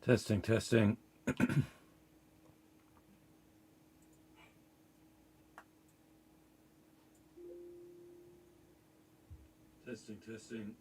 Testing, testing. Testing, testing. Testing, testing.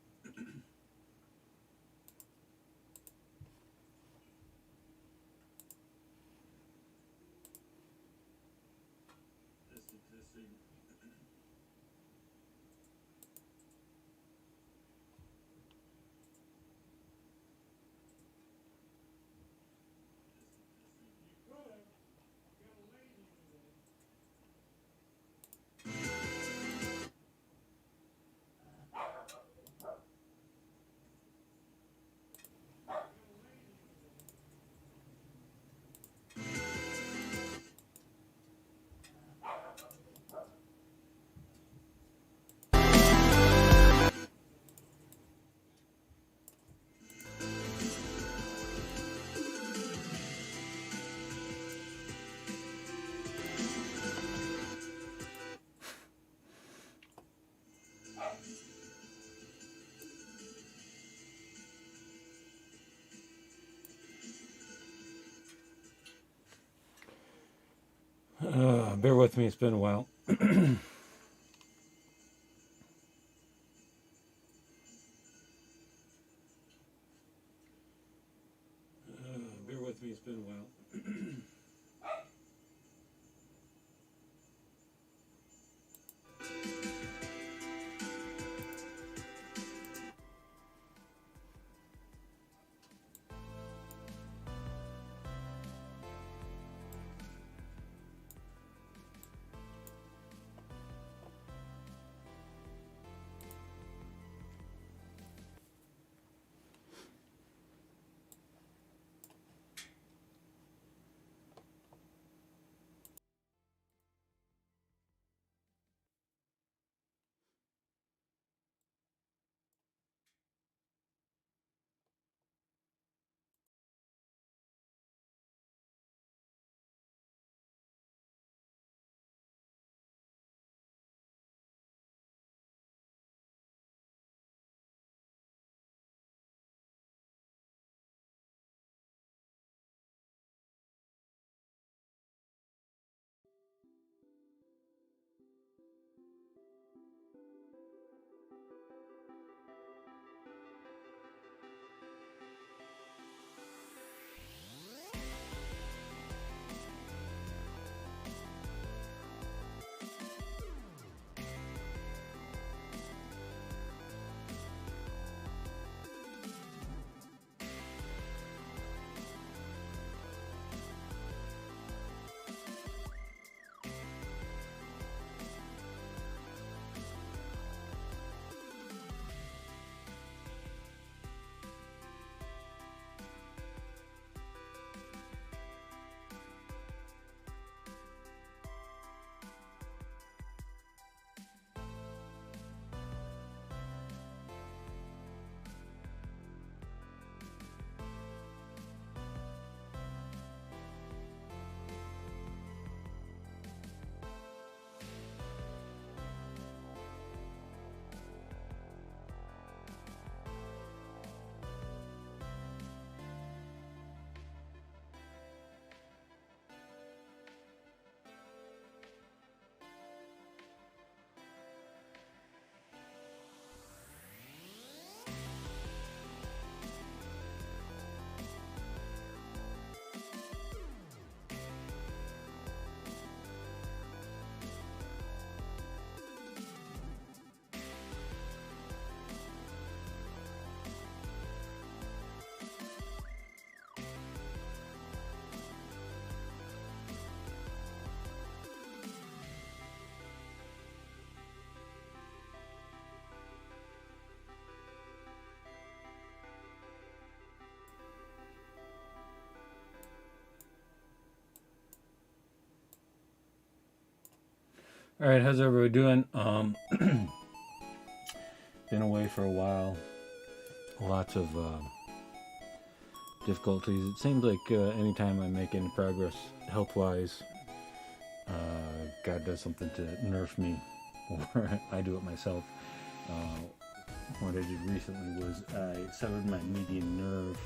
Bear with me, it's been a while. Bear with me, it's been a while. All right, how's everybody doing? Been away for a while. Lots of difficulties. It seems like anytime I make any progress health-wise, God does something to nerf me, or I do it myself. What I did recently was I severed my median nerve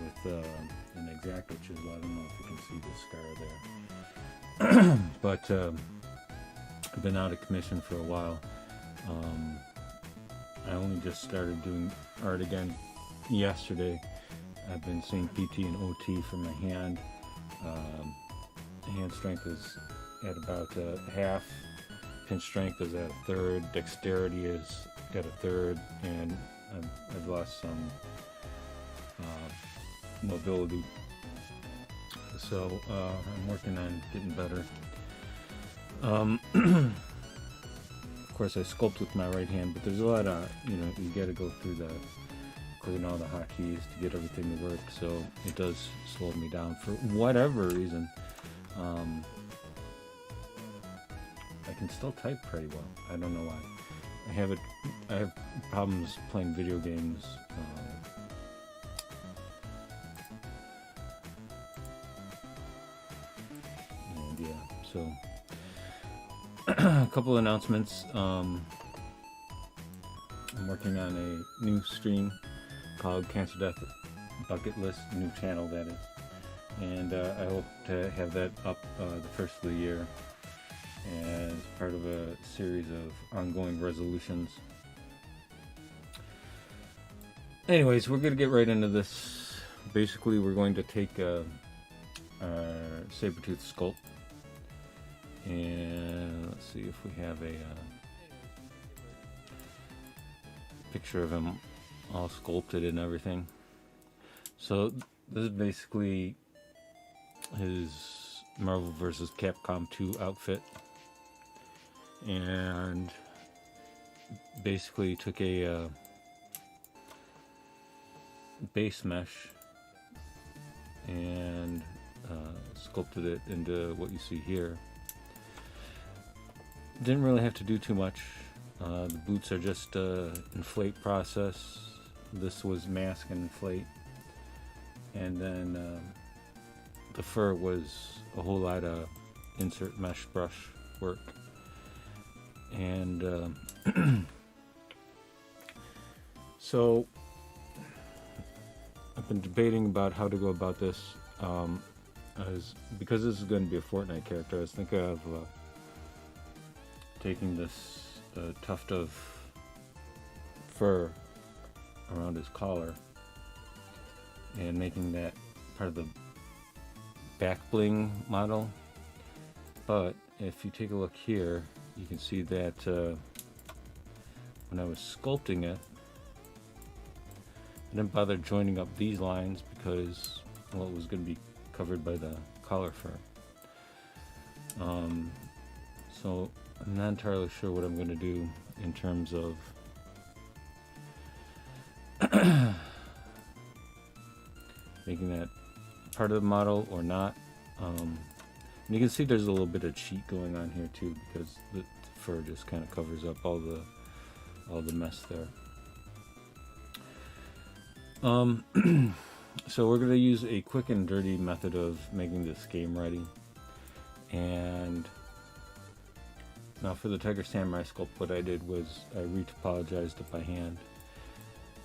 with jack chisel. I don't know if you can see the scar there. But I've been out of commission for a while. I only just started doing art again yesterday. I've been seeing PT and OT for my hand. Hand strength is at about half, pinch strength is at a third, dexterity is at a third, and I've lost some mobility. So I'm working on getting better. Of course, I sculpt with my right hand, but there's a lot of, you got to go through clicking all the hotkeys to get everything to work. So it does slow me down for whatever reason. I can still type pretty well. I don't know why. I have problems playing video games. And yeah, so a couple announcements. I'm working on a new stream called Cancer Death Bucket List, new channel that is, and I hope to have that up the first of the year as part of a series of ongoing resolutions. Anyways, we're going to get right into this. Basically, we're going to take our saber-tooth sculpt, and let's see if we have a picture of him all sculpted and everything. So this is basically his Marvel vs. Capcom 2 outfit, and basically took a base mesh and sculpted it into what you see here. Didn't really have to do too much. The boots are just inflate process. This was mask and inflate, and then the fur was a whole lot of insert mesh brush work. And so I've been debating about how to go about this. Because this is going to be a Fortnite character, I was thinking of taking this tuft of fur around his collar and making that part of the back bling model. But if you take a look here, you can see that when I was sculpting it, I didn't bother joining up these lines because, well, it was going to be covered by the collar fur. So I'm not entirely sure what I'm going to do in terms of making that part of the model or not. And you can see there's a little bit of cheat going on here too, because the fur just kind of covers up all the mess there. So we're going to use a quick and dirty method of making this game ready. And now for the Tiger Samurai sculpt, what I did was I retopologized it by hand.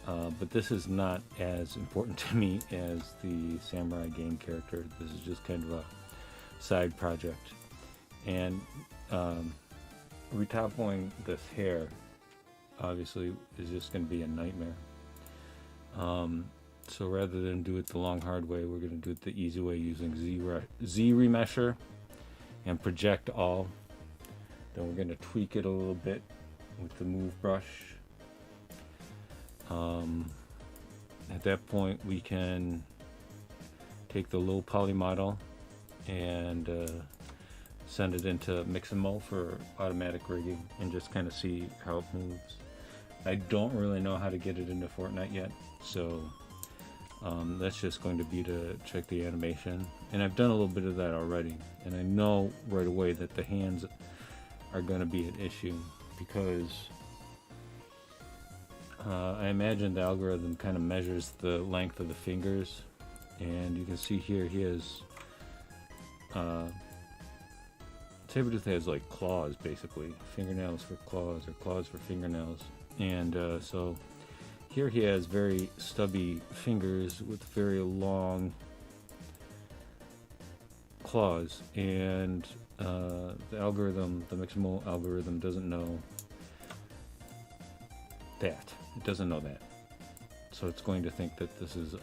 But this is not as important to me as the Samurai game character. This is just kind of a side project. And retoppling this hair obviously is just going to be a nightmare. So rather than do it the long hard way, we're going to do it the easy way using Z remesher and project all. Then we're going to tweak it a little bit with the move brush. At that point we can take the low poly model and send it into mix and mold for automatic rigging and just kind of see how it moves. I don't really know how to get it into Fortnite yet, so that's just going to be to check the animation, and I've done a little bit of that already, and I know right away that the hands are going to be an issue because I imagine the algorithm kind of measures the length of the fingers, and you can see here he has Sabretooth has like claws, basically fingernails for claws or claws for fingernails, and so here he has very stubby fingers with very long claws, and the algorithm, the Mixamo algorithm, doesn't know that. It doesn't know that. So it's going to think that this is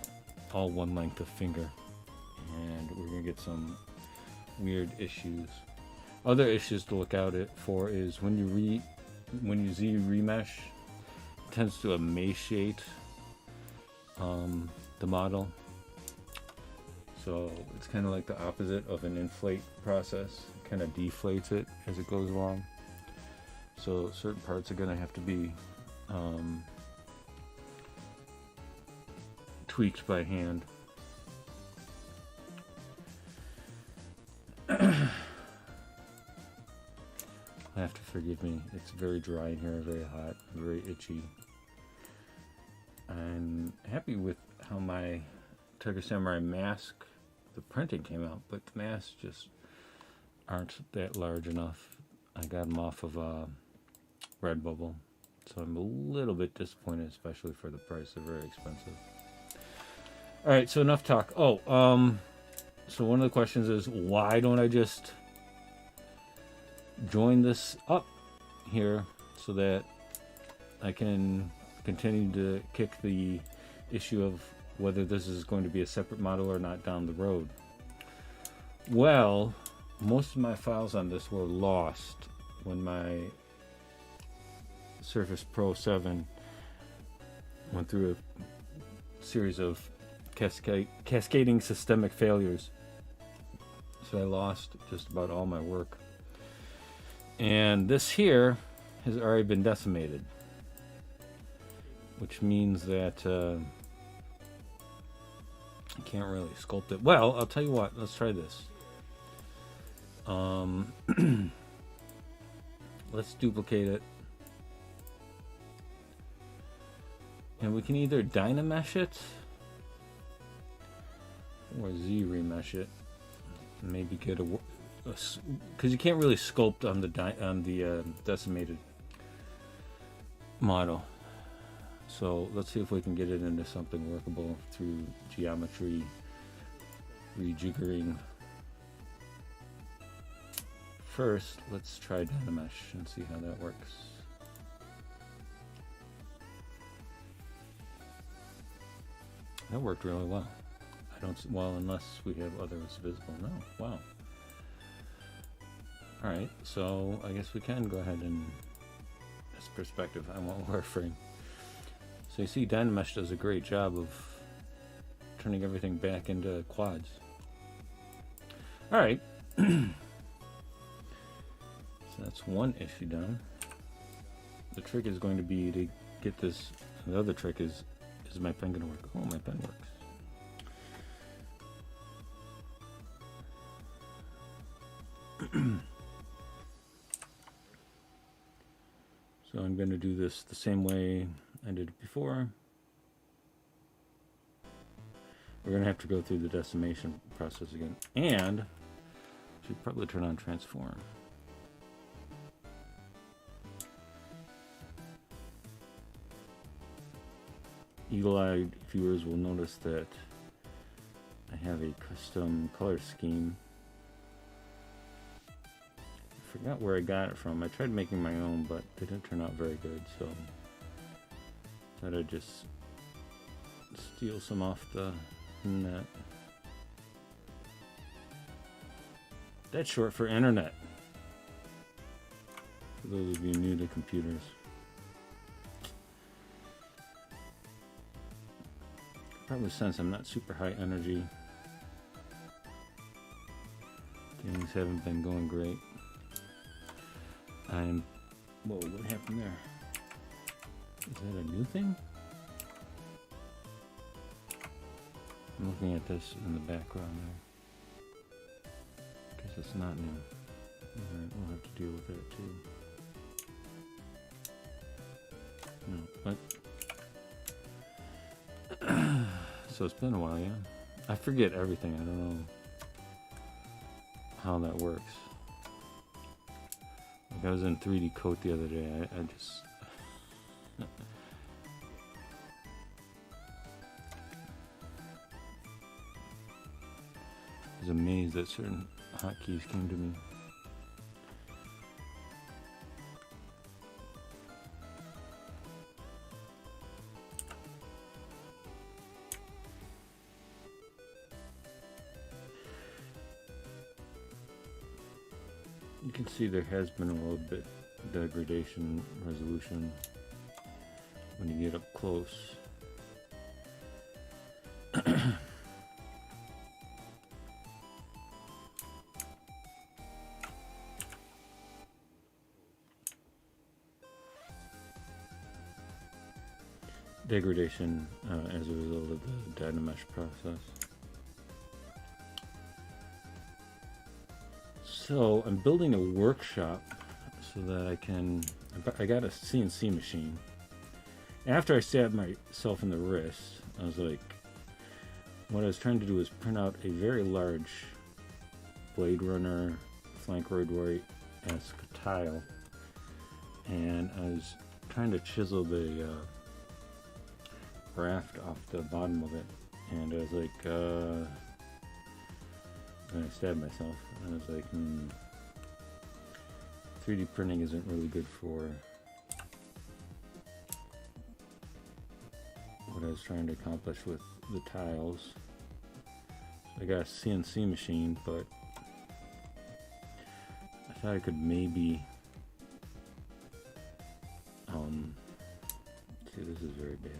all one length of finger, and we're going to get some weird issues. Other issues to look out for is when you Z remesh, it tends to emaciate the model. So it's kind of like the opposite of an inflate process. It kind of deflates it as it goes along. So certain parts are going to have to be tweaked by hand. Have to forgive me. It's very dry in here, very hot, very itchy. I'm happy with how my Tiger Samurai mask, the printing came out, but the masks just aren't that large enough. I got them off of Redbubble, so I'm a little bit disappointed, especially for the price. They're very expensive. All right, so enough talk. So one of the questions is, why don't I just join this up here so that I can continue to kick the issue of whether this is going to be a separate model or not down the road? Well, most of my files on this were lost when my Surface Pro 7 went through a series of cascading systemic failures. So I lost just about all my work. And this here has already been decimated, which means that I can't really sculpt it. Well, I'll tell you what, let's try this. Let's duplicate it. And we can either Dynamesh it or Z remesh it. Maybe get a because you can't really sculpt on the decimated model. So let's see if we can get it into something workable through geometry rejiggering. First, let's try Dynamesh and see how that works. That worked really well. I don't see, well, unless we have others visible. No, wow. All right, so I guess we can go ahead and, this perspective, I want wireframe. So you see Dynamesh does a great job of turning everything back into quads. All right, so that's one issue done. The trick is going to be to get this, the other trick is my pen gonna work? Oh, my pen works. So I'm going to do this the same way I did it before. We're going to have to go through the decimation process again. And should probably turn on transform. Eagle-eyed viewers will notice that I have a custom color scheme. I forgot where I got it from. I tried making my own, but they didn't turn out very good, so I thought I'd just steal some off the net. That's short for internet, for those of you new to computers. Probably sense I'm not super high energy. Things haven't been going great. Whoa, what happened there? Is that a new thing? I'm looking at this in the background there. Guess it's not new. Alright, we'll have to deal with that too. No, what? So it's been a while, yeah? I forget everything. I don't know how that works. Like I was in 3D Coat the other day. I just... I was amazed that certain hotkeys came to me. You can see there has been a little bit degradation resolution when you get up close. Degradation as a result of the Dynamesh process. So I'm building a workshop so that I got a CNC machine. After I stabbed myself in the wrist, I was like, what I was trying to do is print out a very large Blade Runner Flancroidoid-esque tile, and I was trying to chisel the raft off the bottom of it, and I was like, and I stabbed myself. And I was like, 3D printing isn't really good for what I was trying to accomplish with the tiles. So I got a CNC machine, but I thought I could maybe see, this is very bad.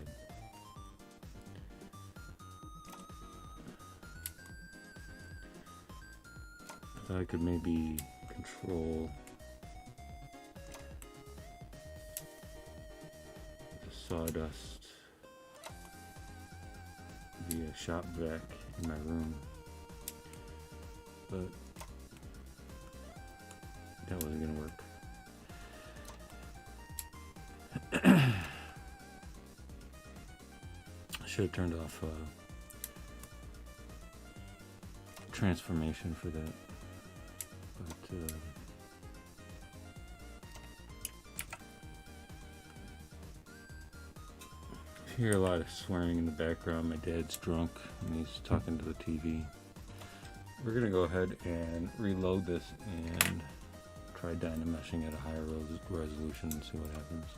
I thought I could maybe control the sawdust via shop vac in my room, but that wasn't gonna work. I should have turned off transformation for that. But I hear a lot of swearing in the background. My dad's drunk and he's talking to the TV. We're gonna go ahead and reload this and try Dynameshing at a higher resolution and see what happens.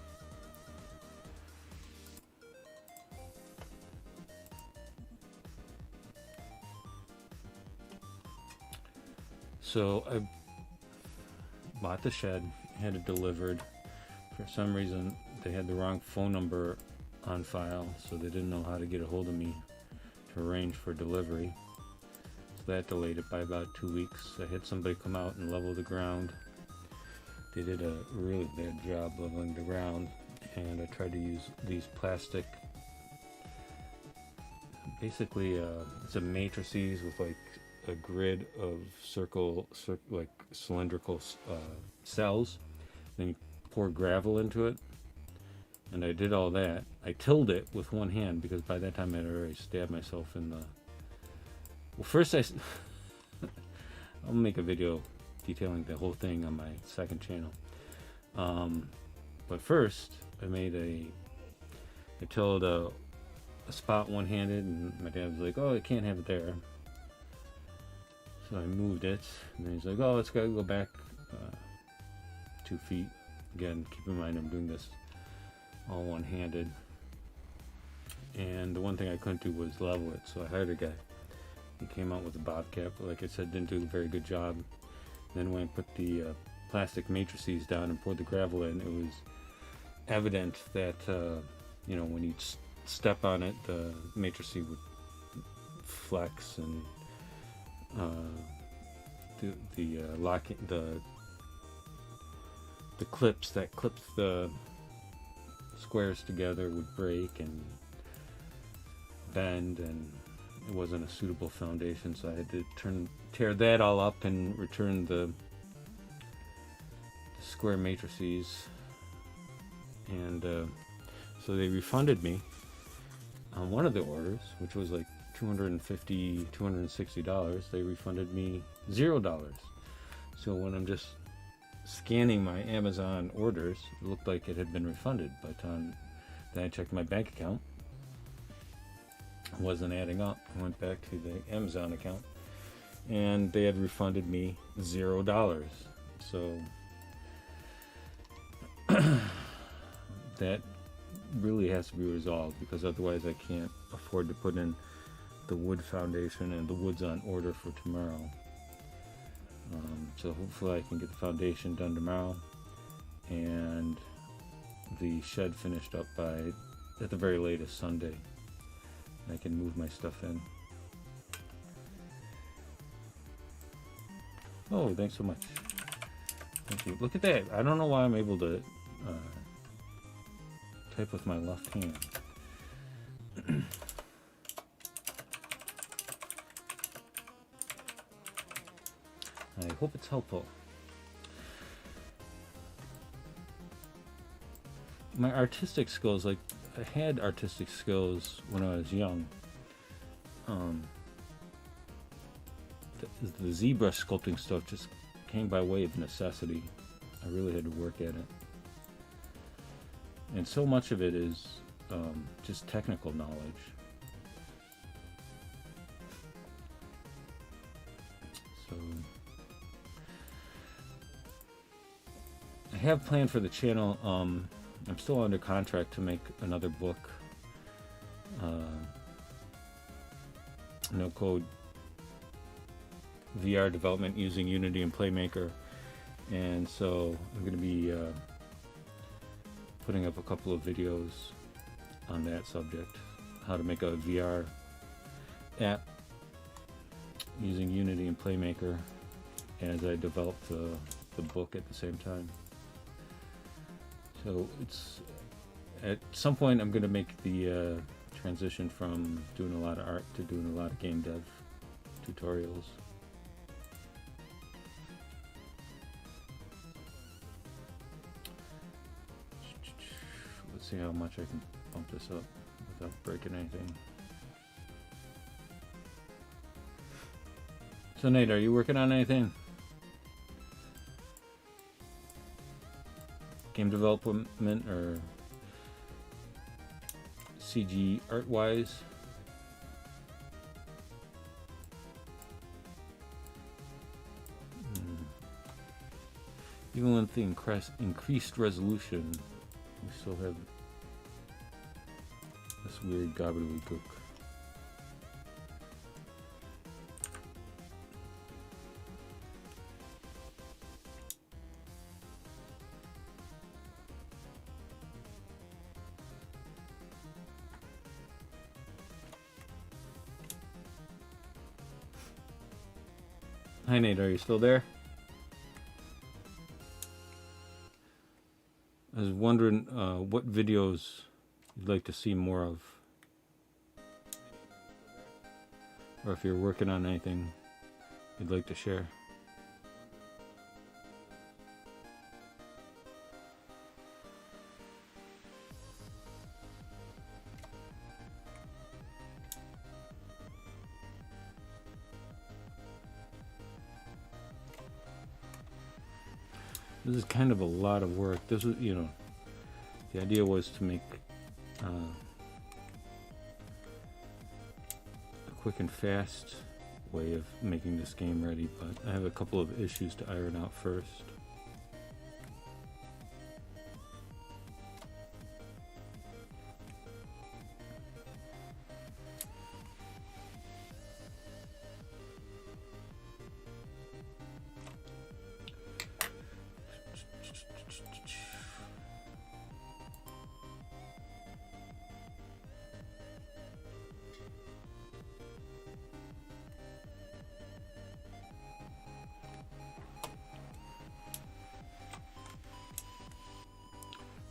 So I bought the shed, had it delivered. For some reason, they had the wrong phone number on file, so they didn't know how to get a hold of me to arrange for delivery. So that delayed it by about 2 weeks. I had somebody come out and level the ground. They did a really bad job leveling the ground, and I tried to use these plastic, basically it's a matrices with like a grid of like cylindrical cells. Then you pour gravel into it, and I did all that. I tilled it with one hand because by that time I'd already stabbed myself in the. Well, first I'll make a video detailing the whole thing on my second channel. But first I tilled a spot one-handed, and my dad was like, "Oh, I can't have it there." So I moved it, and then he's like, "Oh, let's go back 2 feet." Again, keep in mind I'm doing this all one-handed, and the one thing I couldn't do was level it, so I hired a guy. He came out with a bobcat, but like I said, didn't do a very good job. Then when I put the plastic matrices down and poured the gravel in, it was evident that when you step on it, the matrices would flex, and the clips that clips the squares together would break and bend, and it wasn't a suitable foundation, so I had to tear that all up and return the square matrices, and so they refunded me on one of the orders, which was like $260. They refunded me $0. So when I'm just scanning my Amazon orders, it looked like it had been refunded, but then I checked my bank account. It wasn't adding up. I went back to the Amazon account, and they had refunded me $0. So that really has to be resolved, because otherwise I can't afford to put in the wood foundation, and the wood's on order for tomorrow. So hopefully I can get the foundation done tomorrow and the shed finished up by, at the very latest, Sunday. I can move my stuff in. Oh, thanks so much. Thank you. Look at that. I don't know why I'm able to type with my left hand. I hope it's helpful. My artistic skills, like, I had artistic skills when I was young. The ZBrush sculpting stuff just came by way of necessity. I really had to work at it. And so much of it is just technical knowledge. So I have planned for the channel. I'm still under contract to make another book. No code VR development using Unity and Playmaker, and so I'm going to be putting up a couple of videos on that subject, how to make a VR app using Unity and Playmaker, as I develop the book at the same time. So it's, at some point I'm going to make the transition from doing a lot of art to doing a lot of game dev tutorials. Let's see how much I can bump this up without breaking anything. So Nate, are you working on anything? Game development or CG art wise? Even with the increased resolution, we still have this weird gobbledygook. Hi Nate, are you still there? I was wondering what videos you'd like to see more of, or if you're working on anything you'd like to share. This is kind of a lot of work. This was, you know, the idea was to make a quick and fast way of making this game ready, but I have a couple of issues to iron out first.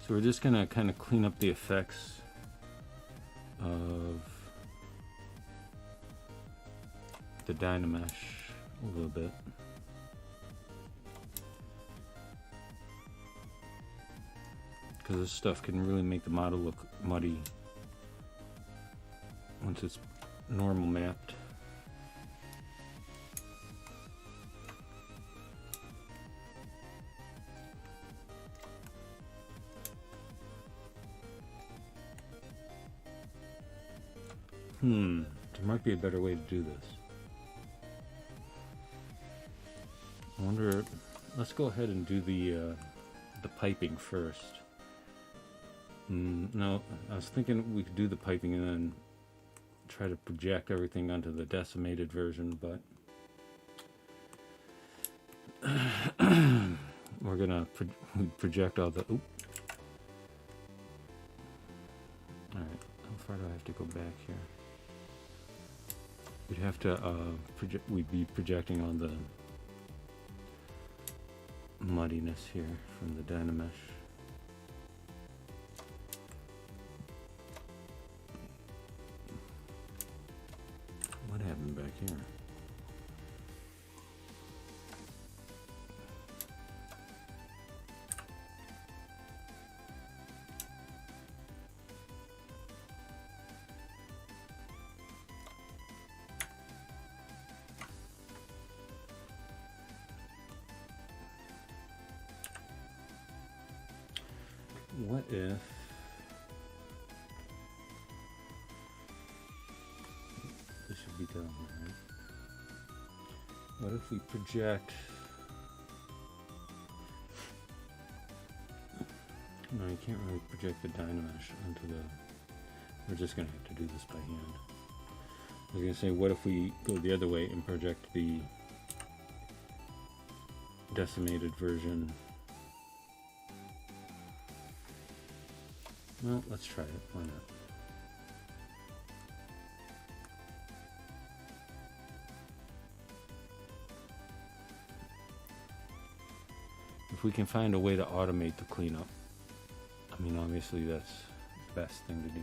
So we're just gonna kind of clean up the effects of the Dynamesh a little bit. Because this stuff can really make the model look muddy once it's normal mapped. There might be a better way to do this. I wonder, let's go ahead and do the piping first. No, I was thinking we could do the piping and then try to project everything onto the decimated version, but we're gonna project all the. Oop. All right, how far do I have to go back here? We'd have to project. We'd be projecting on the muddiness here from the Dynamesh. What happened back here? What if this should be done, right? What if we project? No, you can't really project the Dynamesh onto the. We're just gonna have to do this by hand. I was gonna say, what if we go the other way and project the decimated version? Well, let's try it. Why not? If we can find a way to automate the cleanup, I mean, obviously that's the best thing to do.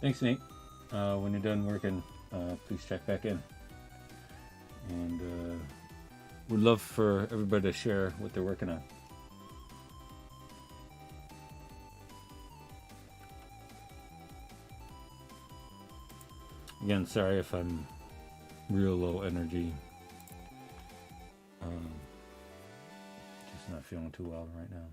Thanks, Nate. When you're done working, please check back in. And we'd love for everybody to share what they're working on. Again, sorry if I'm real low energy. Just not feeling too well right now.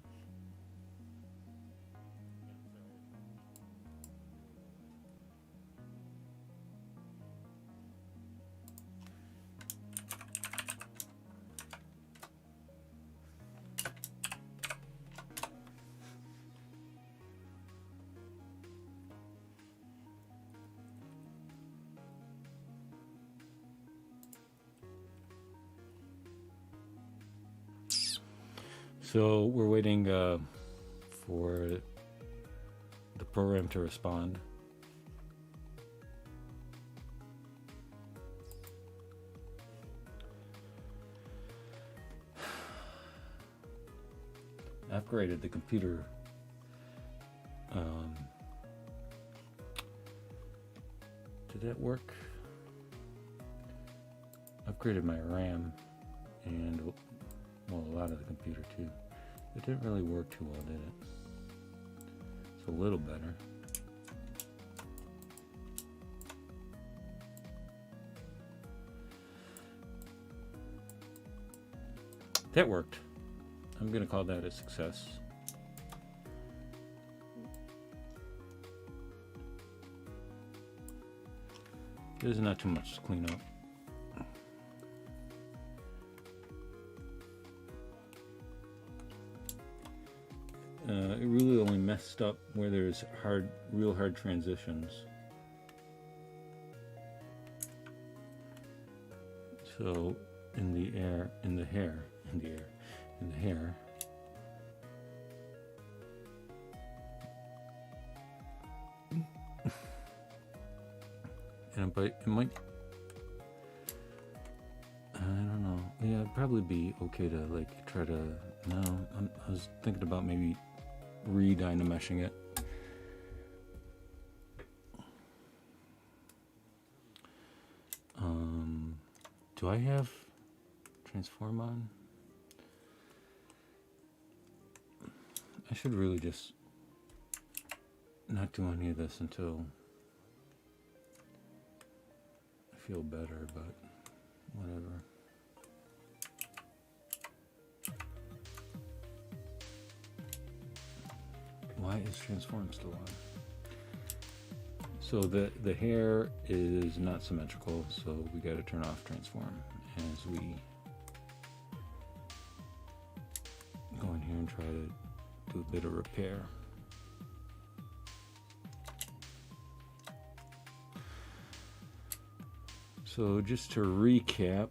So we're waiting for the program to respond. I upgraded the computer. Did that work? Upgraded my RAM and, well, a lot of the computer too. It didn't really work too well, did it? It's a little better. That worked. I'm gonna call that a success. There's not too much to clean up. It really only messed up where there's real hard transitions. So in the hair, and but it might, I don't know. Yeah, it'd probably be okay to like try to. No, I was thinking about maybe re-dynameshing it. Do I have transform on? I should really just not do any of this until I feel better, but whatever. Why is transform still on? So the hair is not symmetrical, so we got to turn off transform as we go in here and try to do a bit of repair. So just to recap,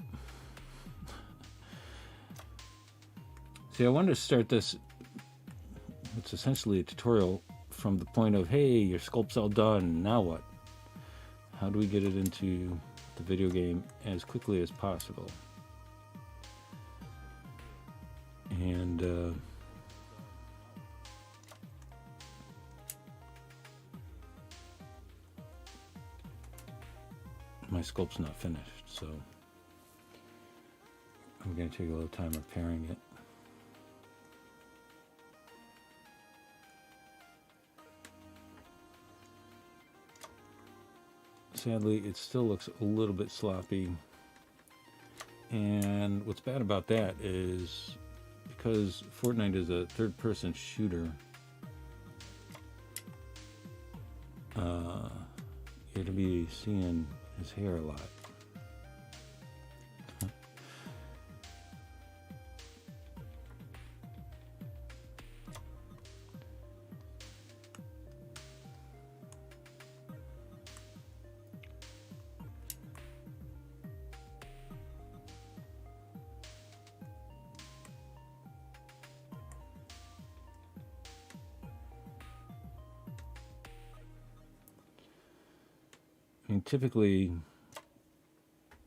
see, I wanted to start this, it's essentially a tutorial from the point of, hey, your sculpt's all done, now what? How do we get it into the video game as quickly as possible? And my sculpt's not finished, so I'm going to take a little time repairing it. Sadly, it still looks a little bit sloppy, and what's bad about that is because Fortnite is a third-person shooter, you're going to be seeing his hair a lot. I mean, typically,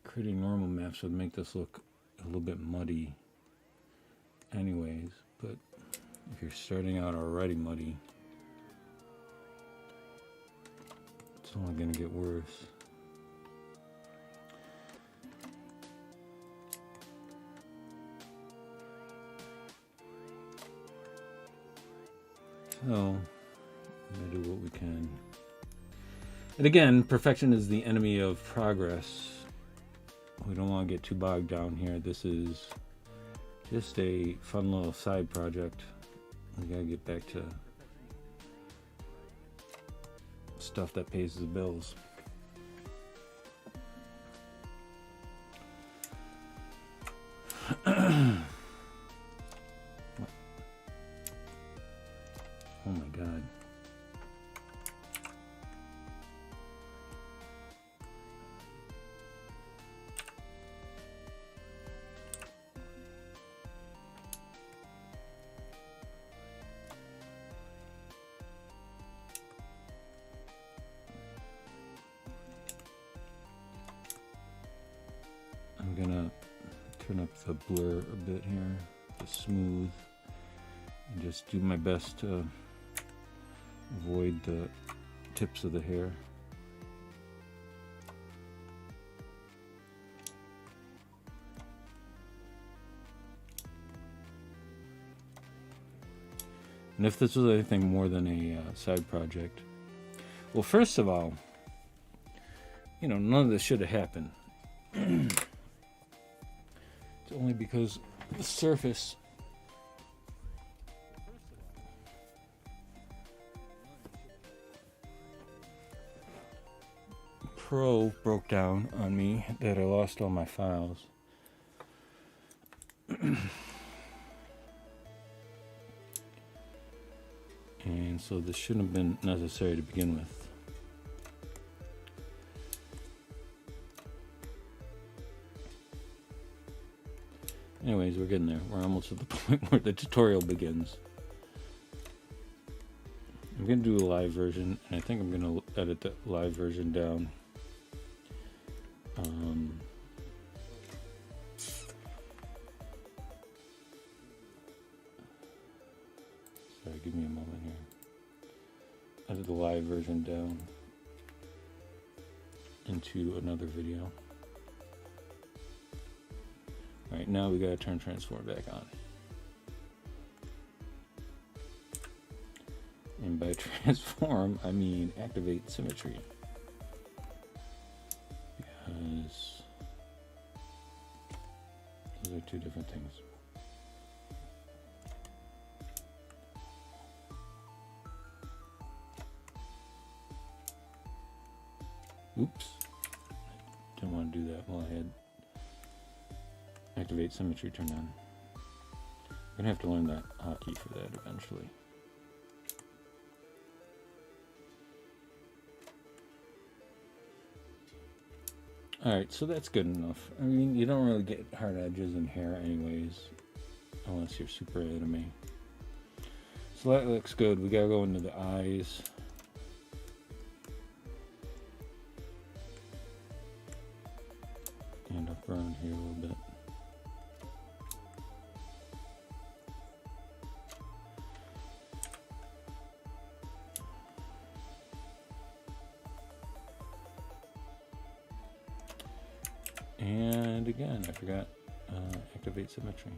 creating normal maps would make this look a little bit muddy anyways, but if you're starting out already muddy, it's only going to get worse. So, I'm going to do what we can. And again, perfection is the enemy of progress. We don't want to get too bogged down here. This is just a fun little side project. We gotta get back to stuff that pays the bills. Oh my God. I'm gonna turn up the blur a bit here, the smooth, and just do my best to avoid the tips of the hair. And if this was anything more than a side project, well, first of all, you know, none of this should have happened. It's only because the Surface Pro broke down on me that I lost all my files. And so this shouldn't have been necessary to begin with. Anyways, we're getting there. We're almost at the point where the tutorial begins. I'm going to do a live version, and I think I'm going to edit the live version down. Sorry, give me a moment here. Edit the live version down into another video. Alright, now we gotta turn transform back on. And by transform, I mean activate symmetry. Because those are two different things. Oops. Didn't want to do that while I had activate symmetry turned on. I'm gonna have to learn that hotkey for that eventually. Alright, so that's good enough. I mean, you don't really get hard edges in hair anyways, unless you're super anime. So that looks good. We gotta go into the eyes. And up around here a little bit. And again, I forgot activate symmetry.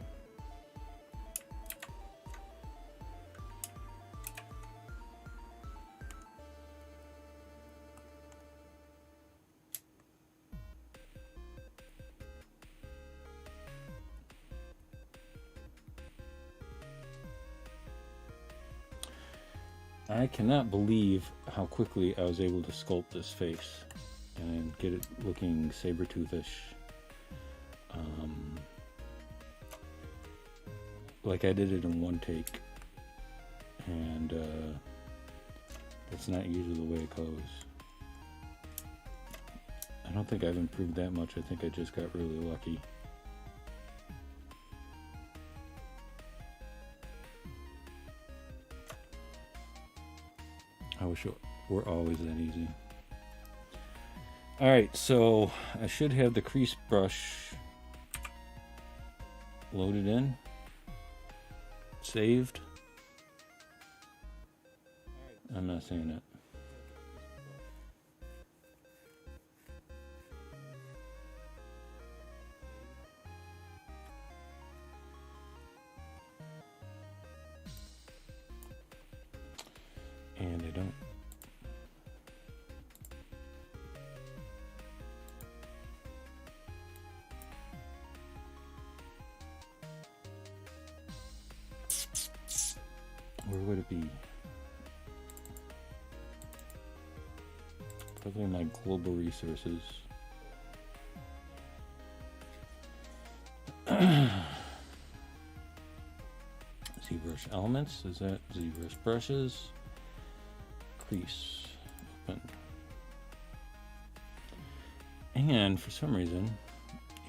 I cannot believe how quickly I was able to sculpt this face and get it looking saber-toothish. Like I did it in one take, and that's not usually the way it goes. I don't think I've improved that much. I think I just got really lucky. I wish it were always that easy. Alright, so I should have the crease brush loaded in, saved. I'm not seeing it. And I don't. Where would it be? Probably my global resources. ZBrush elements, is that ZBrush brushes? Crease, open. And for some reason,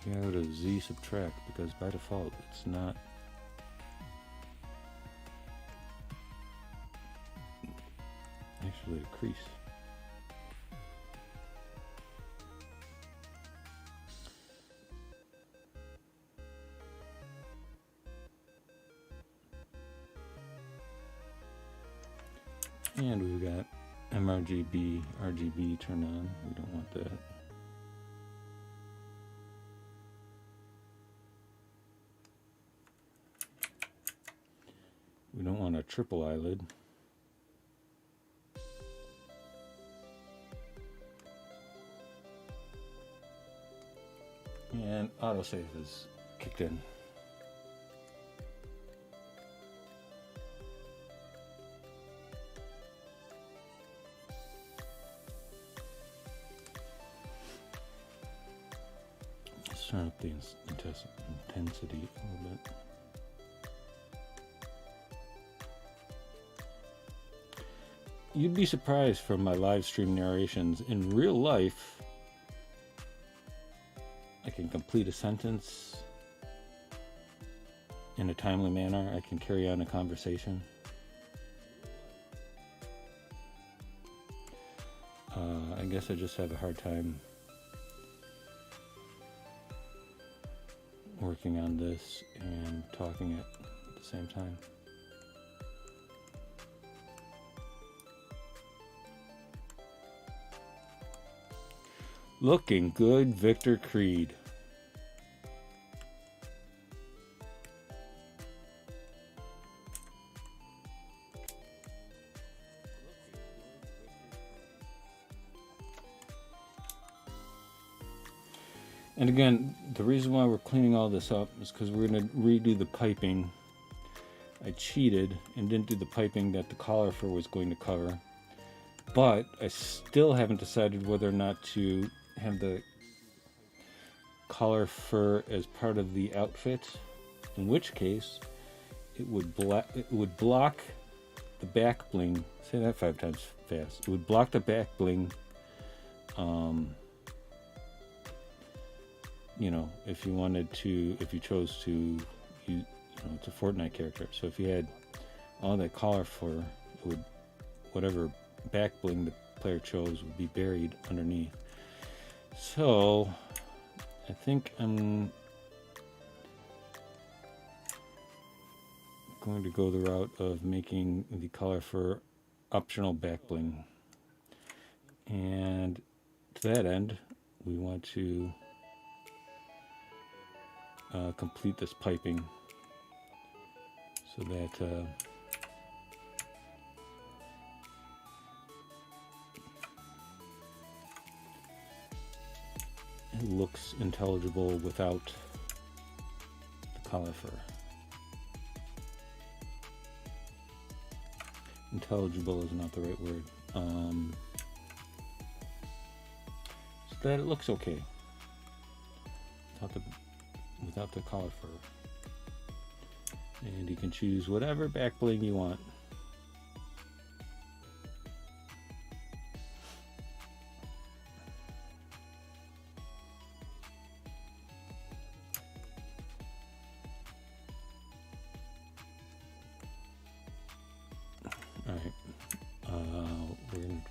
you go to Z subtract because by default it's not. Actually a crease. And we've got RGB turned on. We don't want that. We don't want a triple eyelid. And autosave is kicked in. Let's turn up the intensity a little bit. You'd be surprised from my live stream narrations. In real life, I can complete a sentence in a timely manner. I can carry on a conversation. I guess I just have a hard time working on this and talking at the same time. Looking good, Victor Creed. And again, the reason why we're cleaning all this up is because we're going to redo the piping. I cheated and didn't do the piping that the collar fur was going to cover. But I still haven't decided whether or not to have the collar fur as part of the outfit, in which case it would block the back bling. Say that 5 times fast. It would block the back bling. You know, if you wanted to, if you chose to, it's a Fortnite character. So if you had all that collar fur, it would, whatever back bling the player chose would be buried underneath. So I think I'm going to go the route of making the collar fur optional back bling. And to that end, we want to complete this piping so that it looks intelligible without the collar fur. Intelligible is not the right word. So that it looks okay without the collar fur. And you can choose whatever back bling you want. Alright, we're going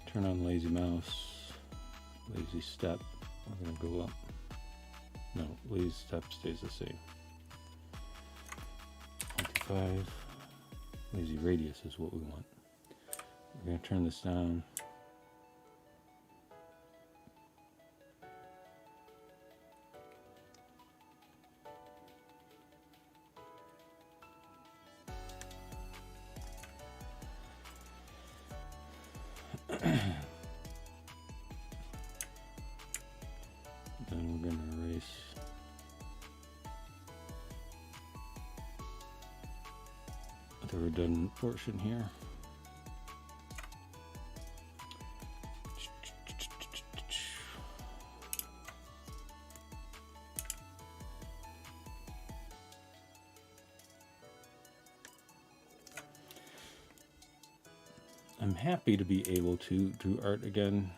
to turn on lazy mouse, lazy step, we're going to go up. No, lazy step stays the same. 25, lazy radius is what we want. We're going to turn this down. Then we're going to erase the redundant portion here. I'm happy to be able to do art again.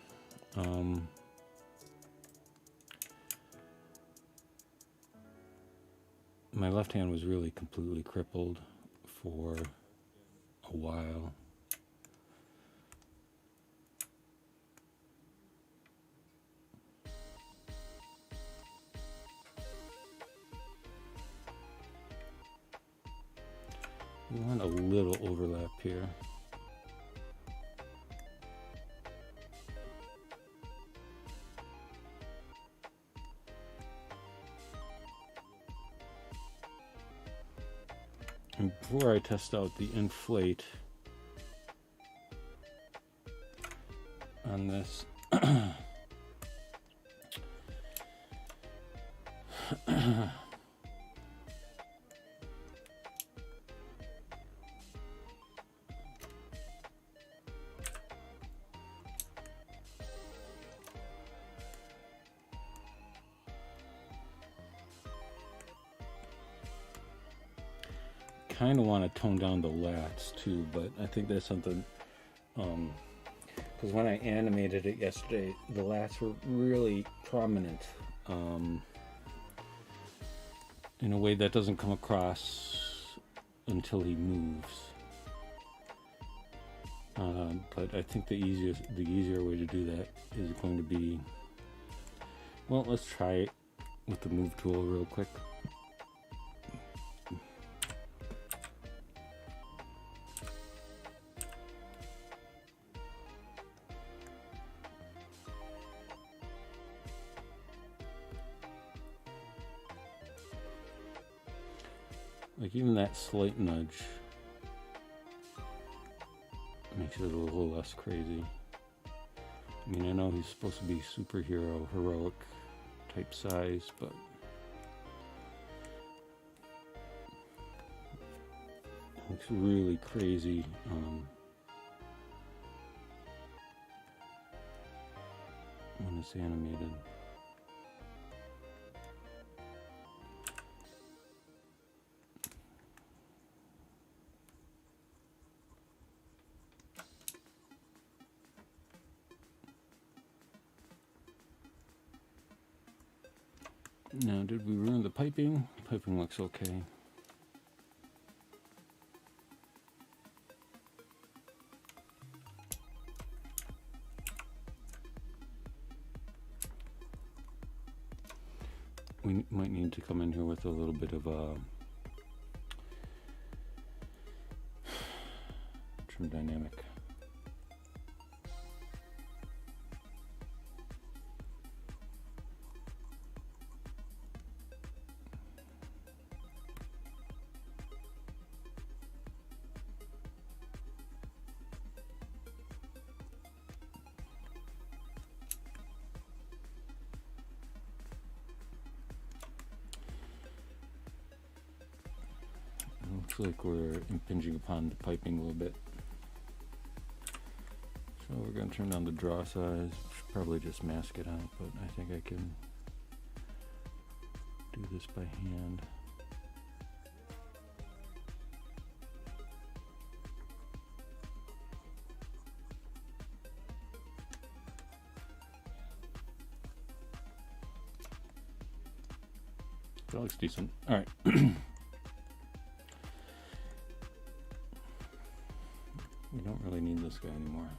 My left hand was really completely crippled for a while. We want a little overlap here. And before I test out the inflate on this, kind of want to tone down the lats too, but I think that's something, because when I animated it yesterday, the lats were really prominent in a way that doesn't come across until he moves. But I think the easier way to do that is going to be, well, let's try it with the move tool real quick. Like even that slight nudge makes it a little less crazy. I mean, I know he's supposed to be superhero, heroic type size, but it looks really crazy when it's animated. Now, did we ruin the piping? Piping looks okay. We might need to come in here with a little bit of trim dynamic. Looks like we're impinging upon the piping a little bit. So we're going to turn down the draw size. Should probably just mask it out, but I think I can do this by hand. That looks decent. All right. We don't really need this guy anymore.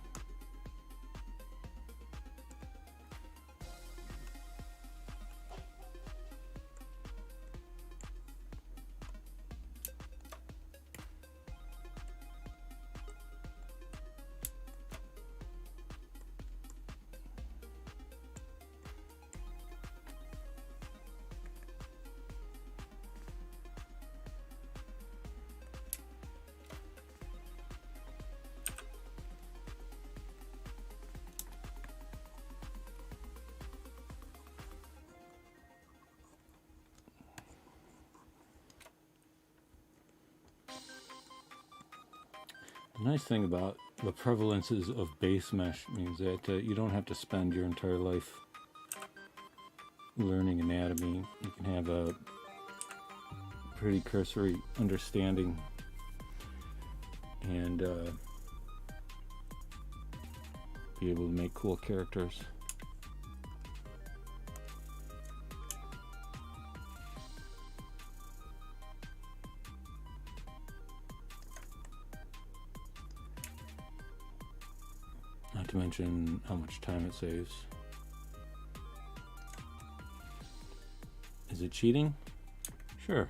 The nice thing about the prevalences of base mesh means that you don't have to spend your entire life learning anatomy. You can have a pretty cursory understanding and be able to make cool characters. Not to mention how much time it saves. Is it cheating? Sure.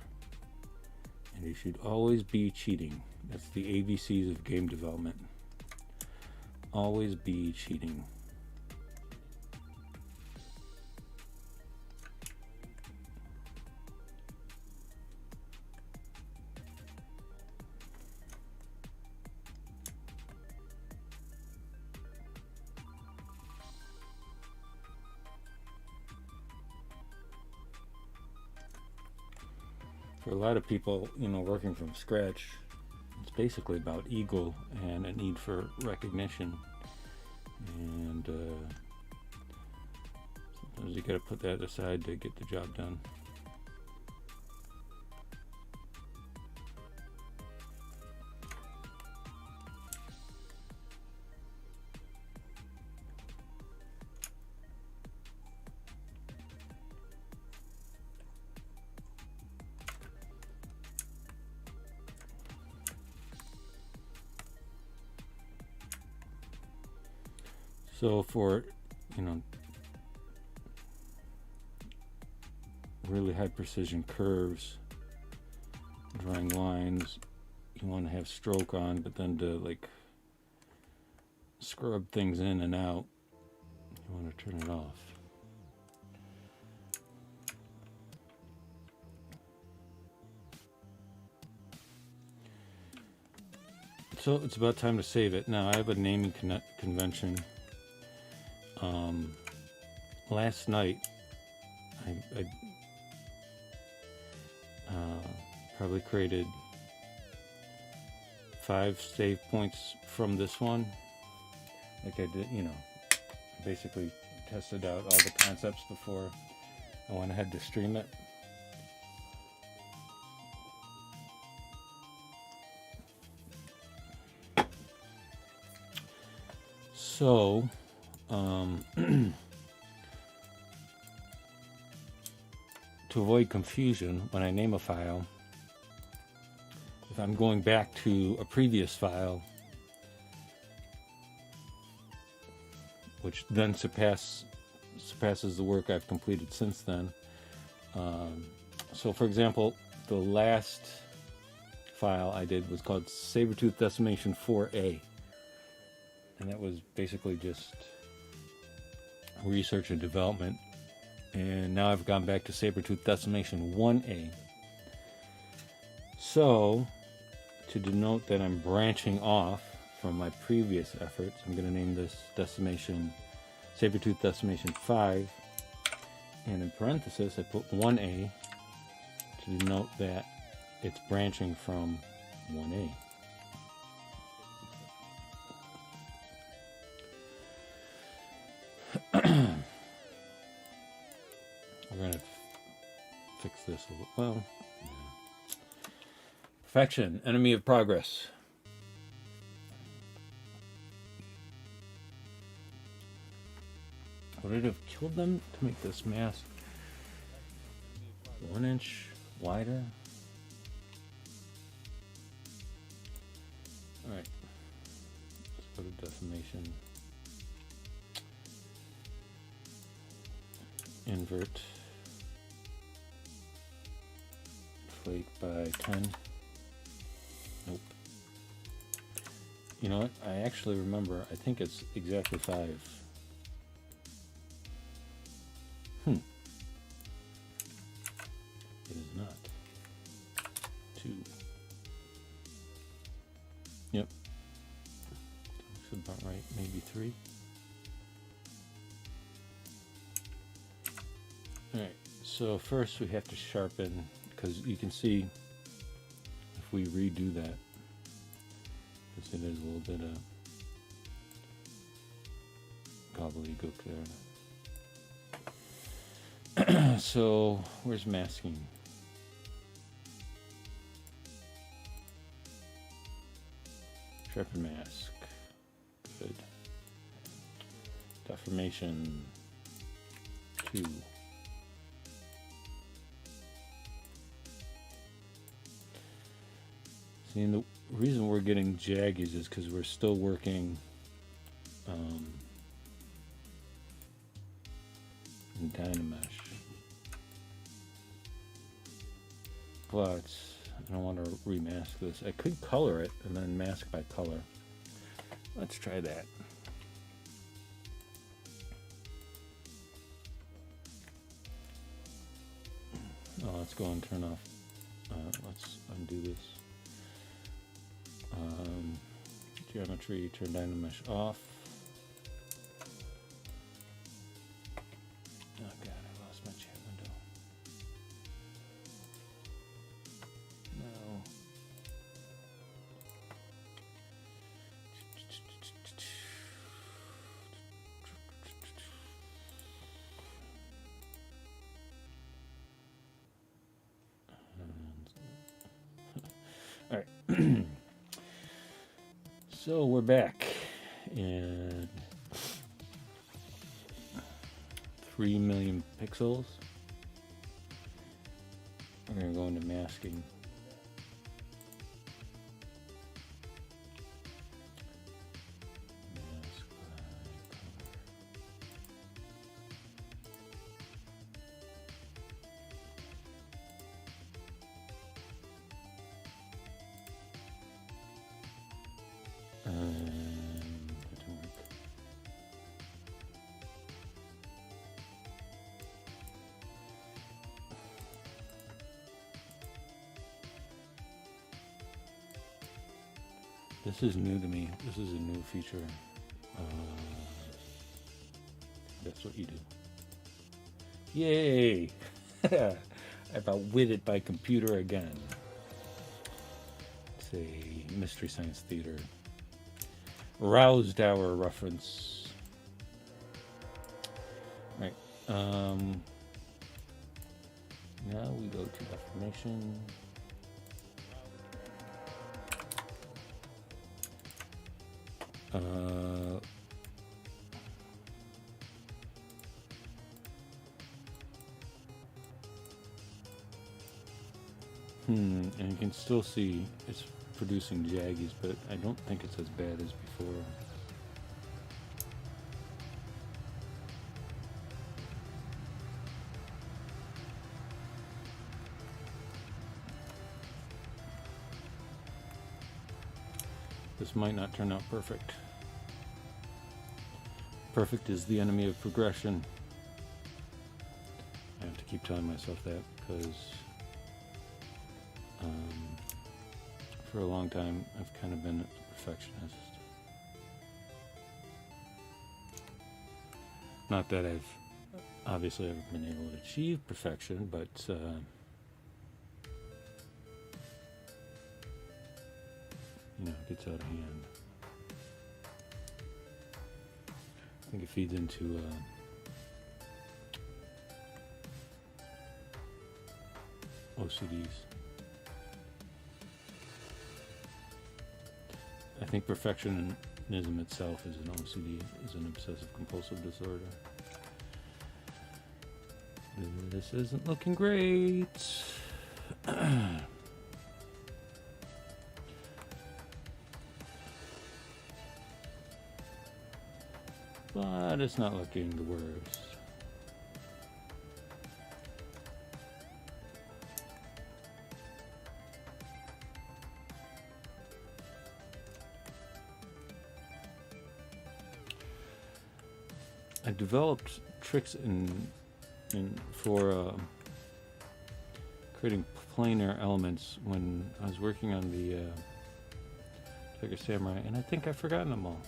And you should always be cheating. That's the ABCs of game development. Always be cheating. For a lot of people, you know, working from scratch, it's basically about ego and a need for recognition. And sometimes you got to put that aside to get the job done. So for, you know, really high precision curves, drawing lines, you want to have stroke on, but then to like scrub things in and out, you want to turn it off. So it's about time to save it. Now I have a naming convention. Last night I probably created 5 save points from this one. Like I did, you know, basically tested out all the concepts before I went ahead to stream it. So, to avoid confusion, when I name a file, if I'm going back to a previous file, which then surpasses the work I've completed since then. So, for example, the last file I did was called Sabertooth Decimation 4A. And that was basically just research and development. And now I've gone back to Sabertooth Decimation 1A. So, to denote that I'm branching off from my previous efforts, I'm going to name this Sabertooth Decimation 5. And in parenthesis, I put 1A to denote that it's branching from 1A. We're going to fix this a little. Well, perfection, enemy of progress. Would it have killed them to make this mask 1 inch wider? Alright, let's go to decimation. Invert flake by 10. Nope. You know what? I actually remember. I think it's exactly 5. It is not. 2. Yep. Looks about right. Maybe 3. Alright, so first we have to sharpen, because you can see if we redo that, because it is a little bit of gobbledygook there. So, where's masking? Sharpen mask. Good. Deformation 2. See, and the reason we're getting jaggies is because we're still working in Dynamesh. But I don't want to remask this. I could color it and then mask by color. Let's try that. Oh, let's go and turn off. Let's undo this. Geometry, turn Dynamesh off. Oh god, I lost my chat window. No. All right. So we're back, and 3 million pixels. We're going to go into masking. Mask that didn't work. This is new to me. This is a new feature. That's what you do. Yay! I've outwitted my computer again. It's a Mystery Science Theater. Roused our reference. Now we go to deformation. And you can still see it's producing jaggies, but I don't think it's as bad as before. This might not turn out perfect. Perfect is the enemy of progression. I have to keep telling myself that because for a long time I've kind of been a perfectionist. Not that I've obviously ever been able to achieve perfection, but you know, it gets out of hand. I think it feeds into OCDs. I think perfectionism itself is an OCD, is an obsessive compulsive disorder. This isn't looking great. But it's not looking the worst. I developed tricks for creating planar elements when I was working on the Tiger Samurai, and I think I've forgotten them all.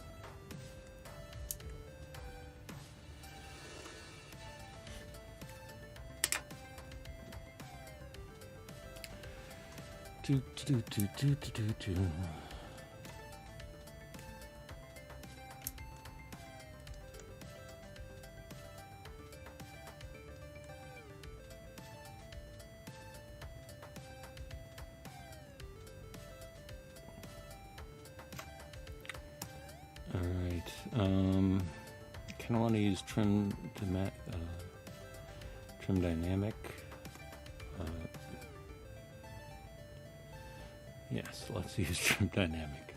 Kind of want to use trim dynamic. Yes, let's use trim dynamic.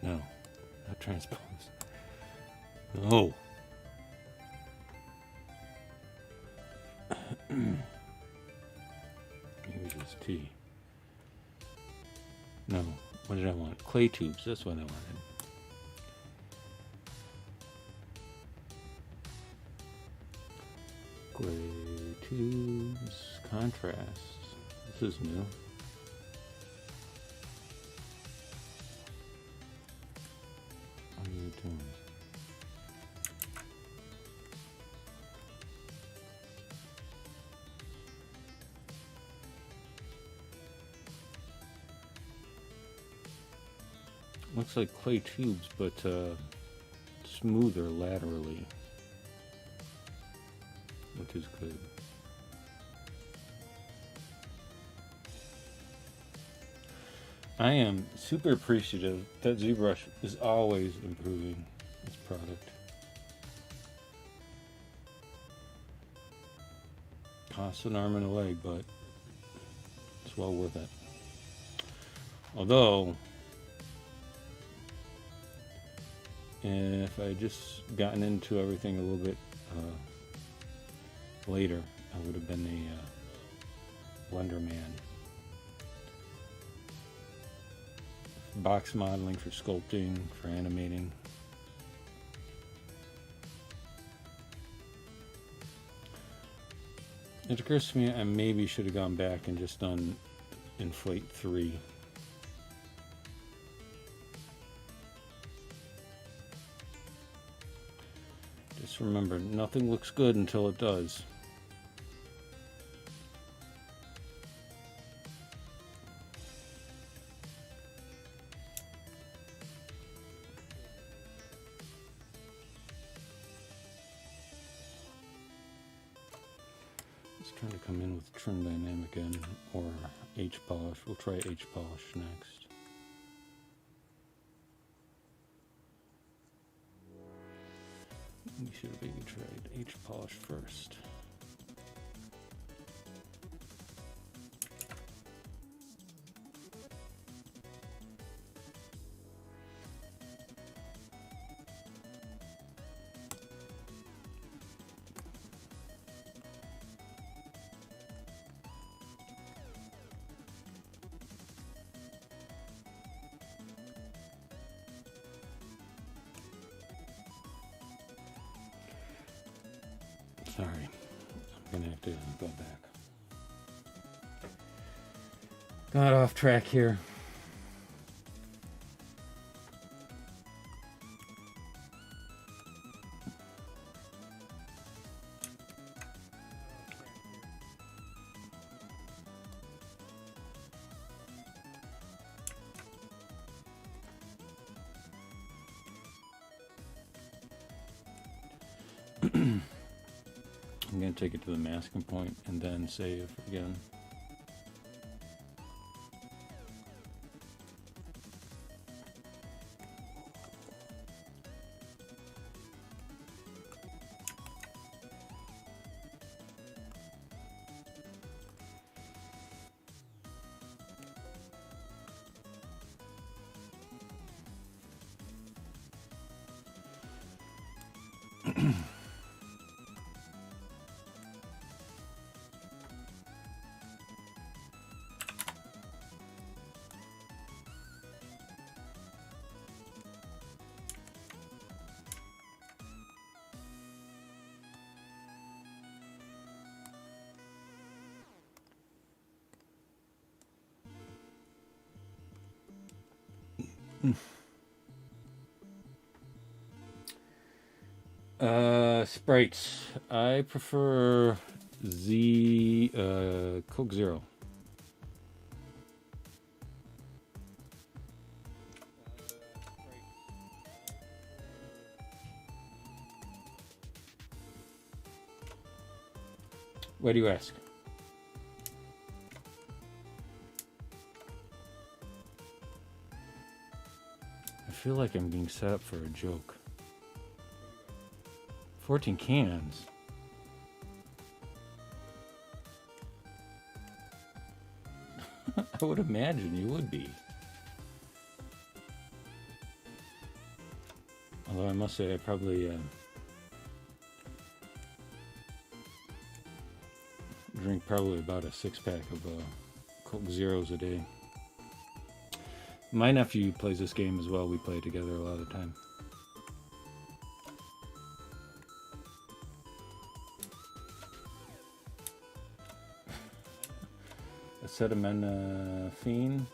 No, not transpose. No. Maybe just T. No, what did I want? Clay tubes, that's what I wanted. Clay tubes, contrast. This is new. What are you doing? Looks like clay tubes, but smoother laterally, which is good. I am super appreciative that ZBrush is always improving its product. Costs an arm and a leg, but it's well worth it. Although, if I had just gotten into everything a little bit later, I would have been a Blender man. Box modeling for sculpting, for animating. It occurs to me I maybe should have gone back and just done Inflate 3. Just remember, nothing looks good until it does. Let's try to come in with trim dynamic in or H polish. We'll try H polish next. We should have maybe tried H polish first. Sorry, I'm gonna have to go back. Got off track here. I'm going to take it to the masking point and then save again. Sprites. I prefer Coke Zero. Why do you ask? I feel like I'm being set up for a joke. 14 cans. I would imagine you would be. Although I must say I probably drink probably about a 6-pack of Coke Zeros a day. My nephew plays this game as well. We play it together a lot of the time. Acetaminophen.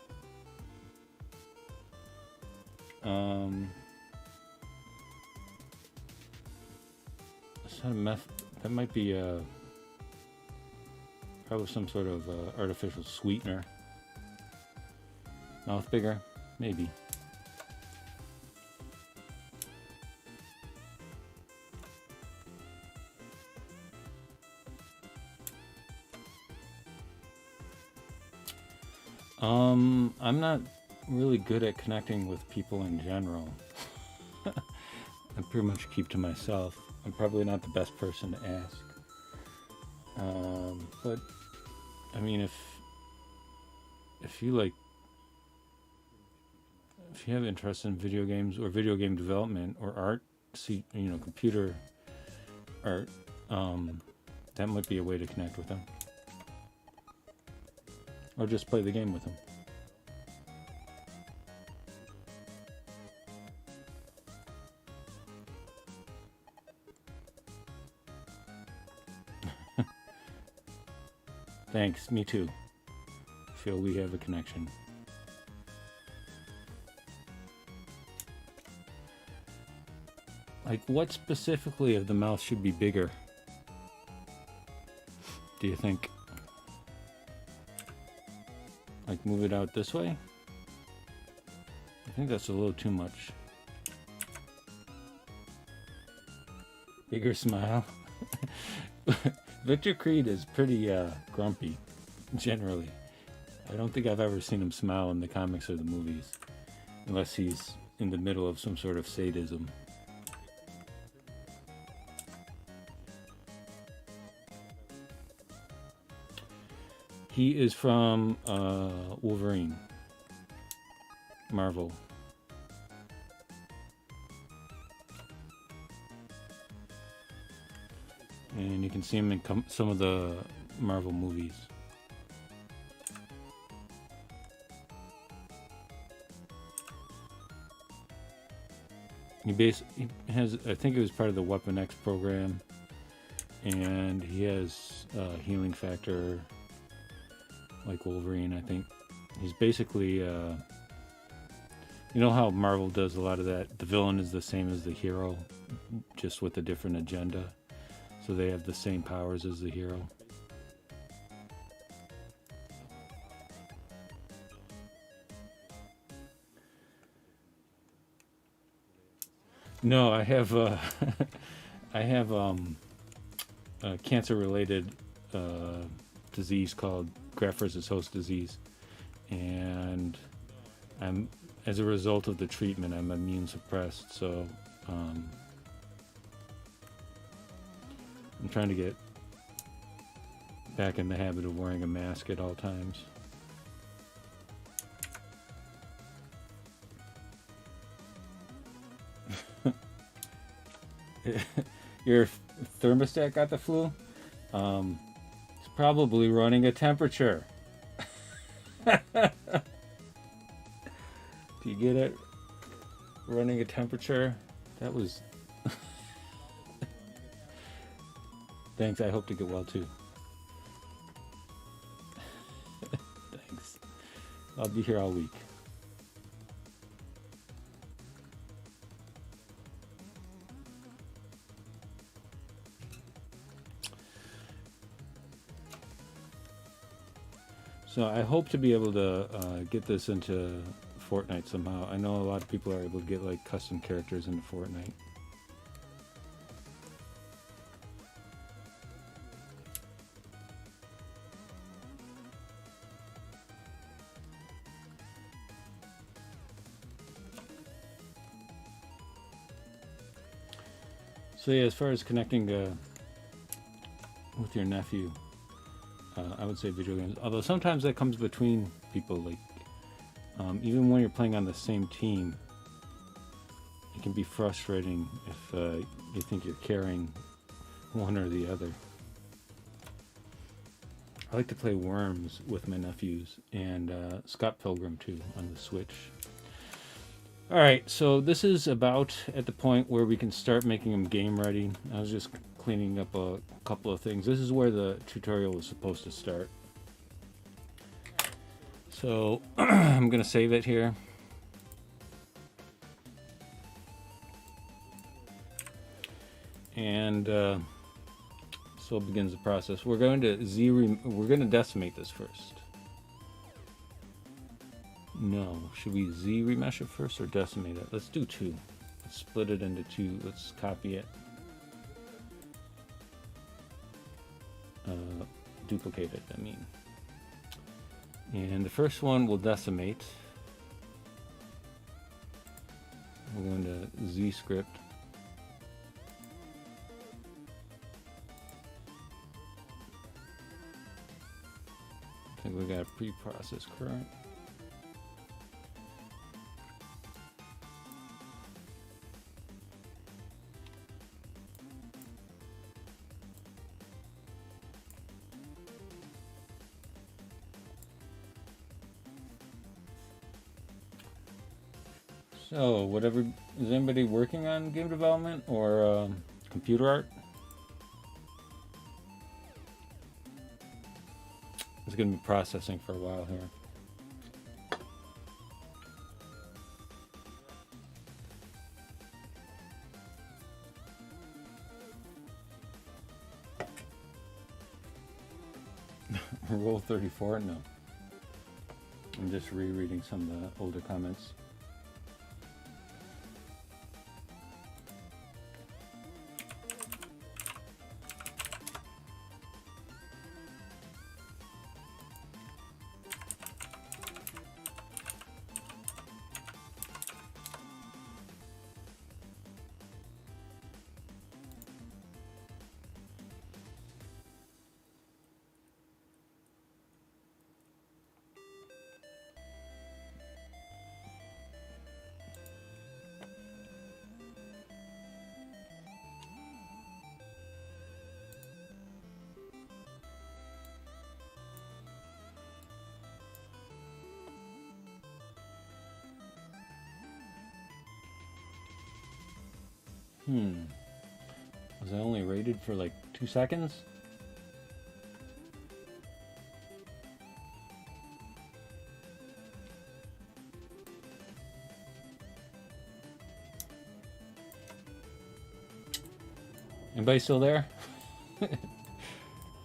That might be probably some sort of artificial sweetener. Mouth bigger? Maybe. I'm not really good at connecting with people in general. I pretty much keep to myself. I'm probably not the best person to ask. But I mean, if you have interest in video games or video game development or art, computer art, that might be a way to connect with them. Or just play the game with them. Thanks, me too. Feel we have a connection. Like, what specifically of the mouth should be bigger? Do you think? Like, move it out this way? I think that's a little too much. Bigger smile. Victor Creed is pretty grumpy, generally. I don't think I've ever seen him smile in the comics or the movies, unless he's in the middle of some sort of sadism. He is from Wolverine, Marvel. And you can see him in some of the Marvel movies. He has, I think it was part of the Weapon X program, and he has healing factor like Wolverine, I think. He's basically, you know how Marvel does a lot of that? The villain is the same as the hero, just with a different agenda. So they have the same powers as the hero. No, I have I have a cancer-related disease called graft-versus-host disease, and as a result of the treatment, I'm immune suppressed. So I'm trying to get back in the habit of wearing a mask at all times. Your thermostat got the flu? It's probably running a temperature. Do you get it? Running a temperature? That was... Thanks, I hope to get well too. Thanks. I'll be here all week. So I hope to be able to get this into Fortnite somehow. I know a lot of people are able to get like custom characters into Fortnite. So yeah, as far as connecting with your nephew, I would say video games. Although sometimes that comes between people, like even when you're playing on the same team, it can be frustrating if you think you're carrying one or the other. I like to play Worms with my nephews, and Scott Pilgrim too on the Switch. Alright, so this is about at the point where we can start making them game ready. I was just cleaning up a couple of things. This is where the tutorial was supposed to start. So I'm going to save it here. And so begins the process. We're going to decimate this first. No, should we Z remesh it first or decimate it? Let's do two. Let's split it into two. Let's copy it. Duplicate it, I mean. And the first one will decimate. We're going to Z script. I think we got a pre-process current. So, whatever, is anybody working on game development or computer art? It's going to be processing for a while here. Roll 34? No. I'm just rereading some of the older comments. Was I only rated for like 2 seconds? Anybody still there?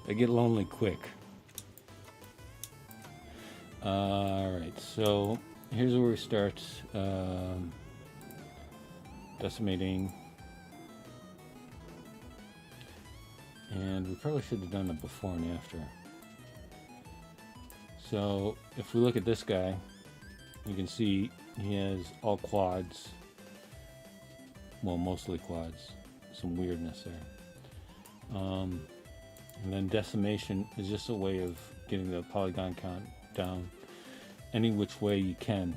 I get lonely quick. Alright, so here's where we start. Decimating. And we probably should have done it before and after. So if we look at this guy, you can see he has all quads. Well, mostly quads. Some weirdness there. And then decimation is just a way of getting the polygon count down any which way you can.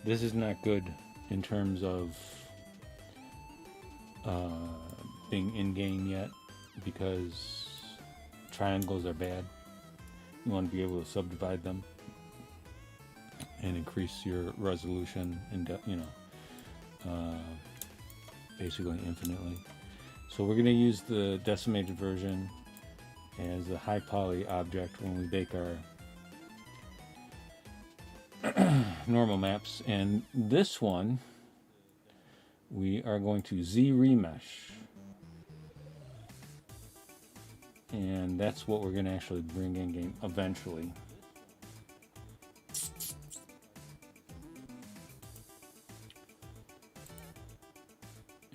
This is not good in terms of being in-game yet, because triangles are bad. You want to be able to subdivide them and increase your resolution and basically infinitely. So we're going to use the decimated version as a high poly object when we bake our normal maps, and this one we are going to Z remesh, and that's what we're going to actually bring in game eventually.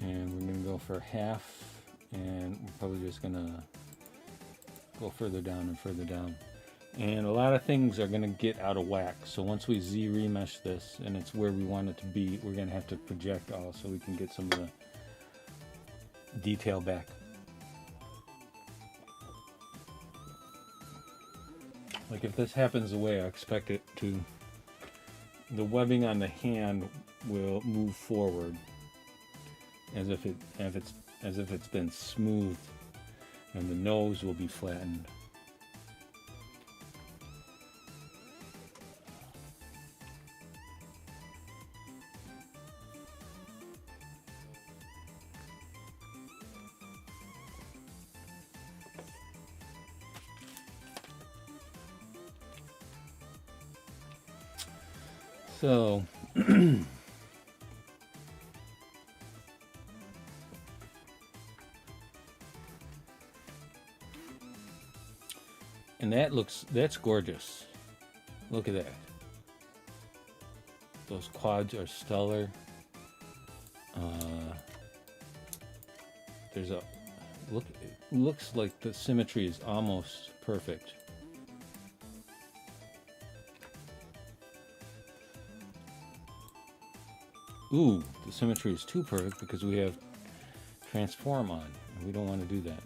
And we're going to go for half, and we're probably just going to go further down and further down. And a lot of things are going to get out of whack. So once we Z remesh this and it's where we want it to be, we're going to have to project all so we can get some of the detail back. Like if this happens the way I expect it to, the webbing on the hand will move forward as if it's been smoothed, and the nose will be flattened. So and that's gorgeous. Look at that. Those quads are stellar. There's a look. It looks like the symmetry is almost perfect. Ooh, the symmetry is too perfect because we have transform on, and we don't want to do that.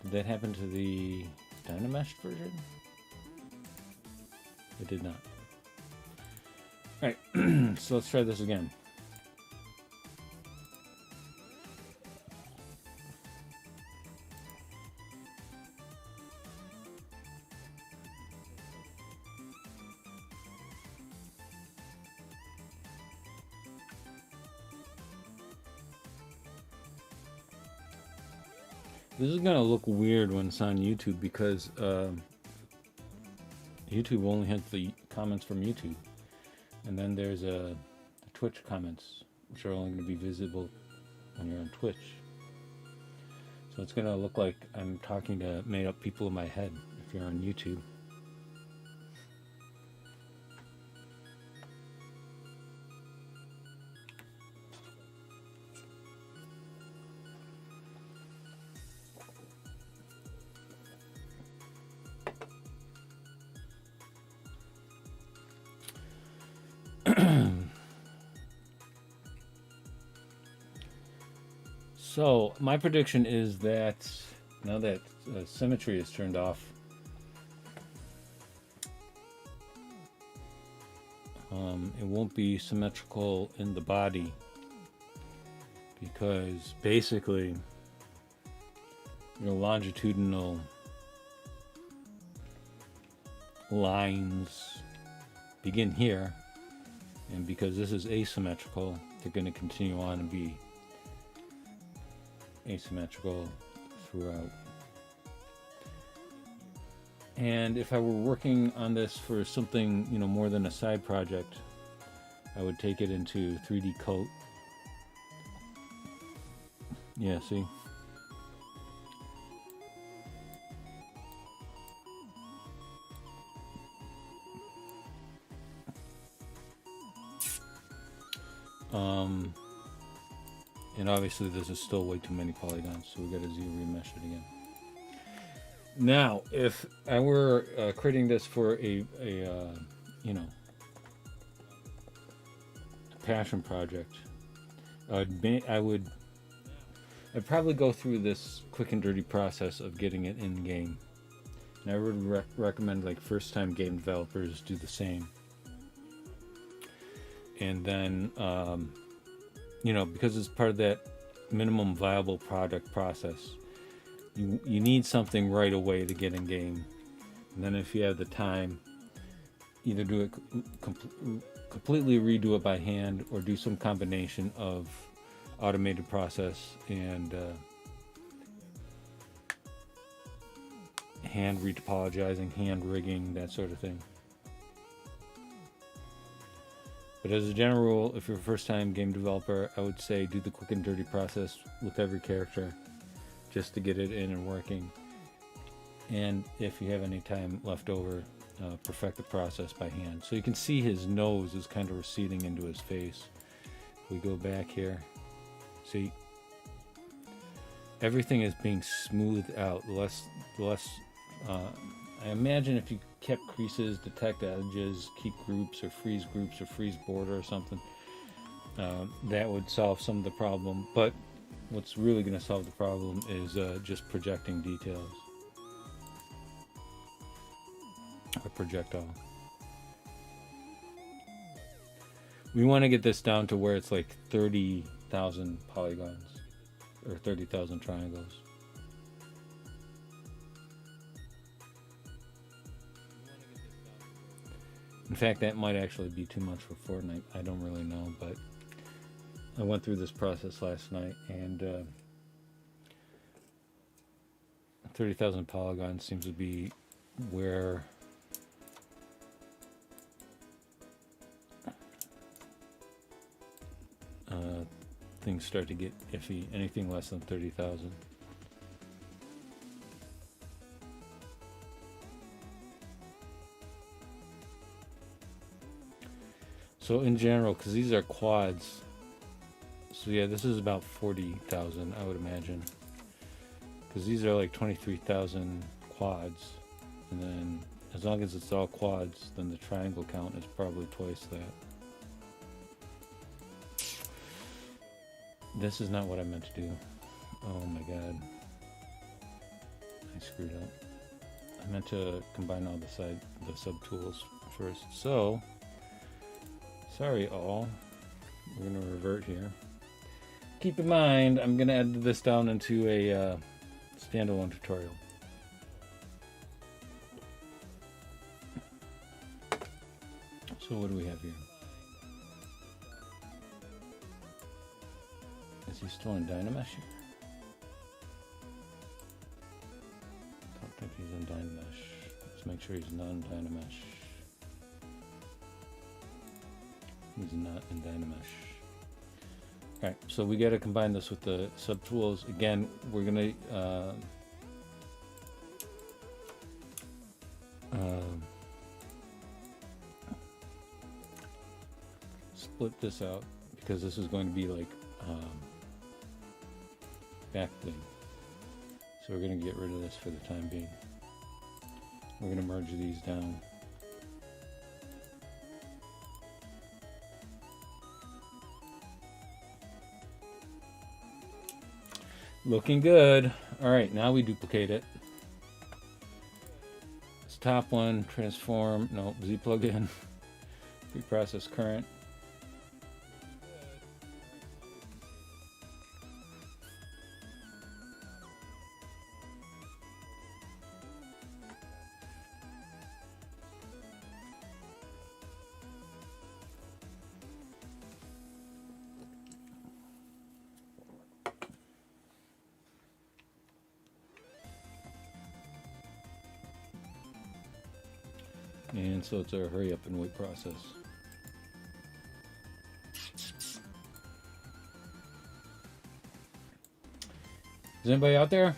Did that happen to the Dynamesh version? It did not. Alright, so let's try this again. This is going to look weird when it's on YouTube because YouTube only has the comments from YouTube. And then there's the Twitch comments, which are only going to be visible when you're on Twitch. So it's going to look like I'm talking to made up people in my head if you're on YouTube. So my prediction is that now that symmetry is turned off, it won't be symmetrical in the body, because basically your longitudinal lines begin here, and because this is asymmetrical, they're going to continue on and be asymmetrical throughout. And if I were working on this for something, you know, more than a side project, I would take it into 3D coat. Yeah, see? And obviously this is still way too many polygons, so we got to remesh it again. Now, if I were creating this for a you know, a passion project, I'd probably go through this quick and dirty process of getting it in game. And I would recommend, like, first-time game developers do the same. And then, you know, because it's part of that minimum viable product process, you need something right away to get in game. And then if you have the time, either do it completely redo it by hand, or do some combination of automated process and hand retopologizing, hand rigging, that sort of thing. But as a general rule, if you're a first-time game developer, I would say do the quick and dirty process with every character, just to get it in and working. And if you have any time left over, perfect the process by hand. So you can see his nose is kind of receding into his face. We go back here. See, everything is being smoothed out. I imagine if you kept creases, detect edges, keep groups or freeze border or something, that would solve some of the problem. But what's really going to solve the problem is just projecting details. A projectile. We want to get this down to where it's like 30,000 polygons or 30,000 triangles. In fact, that might actually be too much for Fortnite. I don't really know, but I went through this process last night, and 30,000 polygons seems to be where things start to get iffy. Anything less than 30,000. So in general, because these are quads, so yeah, this is about 40,000, I would imagine. Because these are like 23,000 quads, and then as long as it's all quads, then the triangle count is probably twice that. This is not what I meant to do. Oh my god. I screwed up. I meant to combine all the subtools first. So, sorry all. We're going to revert here. Keep in mind, I'm going to edit this down into a standalone tutorial. So what do we have here? Is he still in Dynamesh here? Don't think he's in Dynamesh. Let's make sure he's not in Dynamesh. He's not in Dynamesh. Alright, so we got to combine this with the subtools. Again, we're going to split this out, because this is going to be like backbling. So we're going to get rid of this for the time being. We're going to merge these down. Looking good. Alright, now we duplicate it. This top one, transform, no, Z plugin, preprocess current. And so it's a hurry up and wait process. Is anybody out there?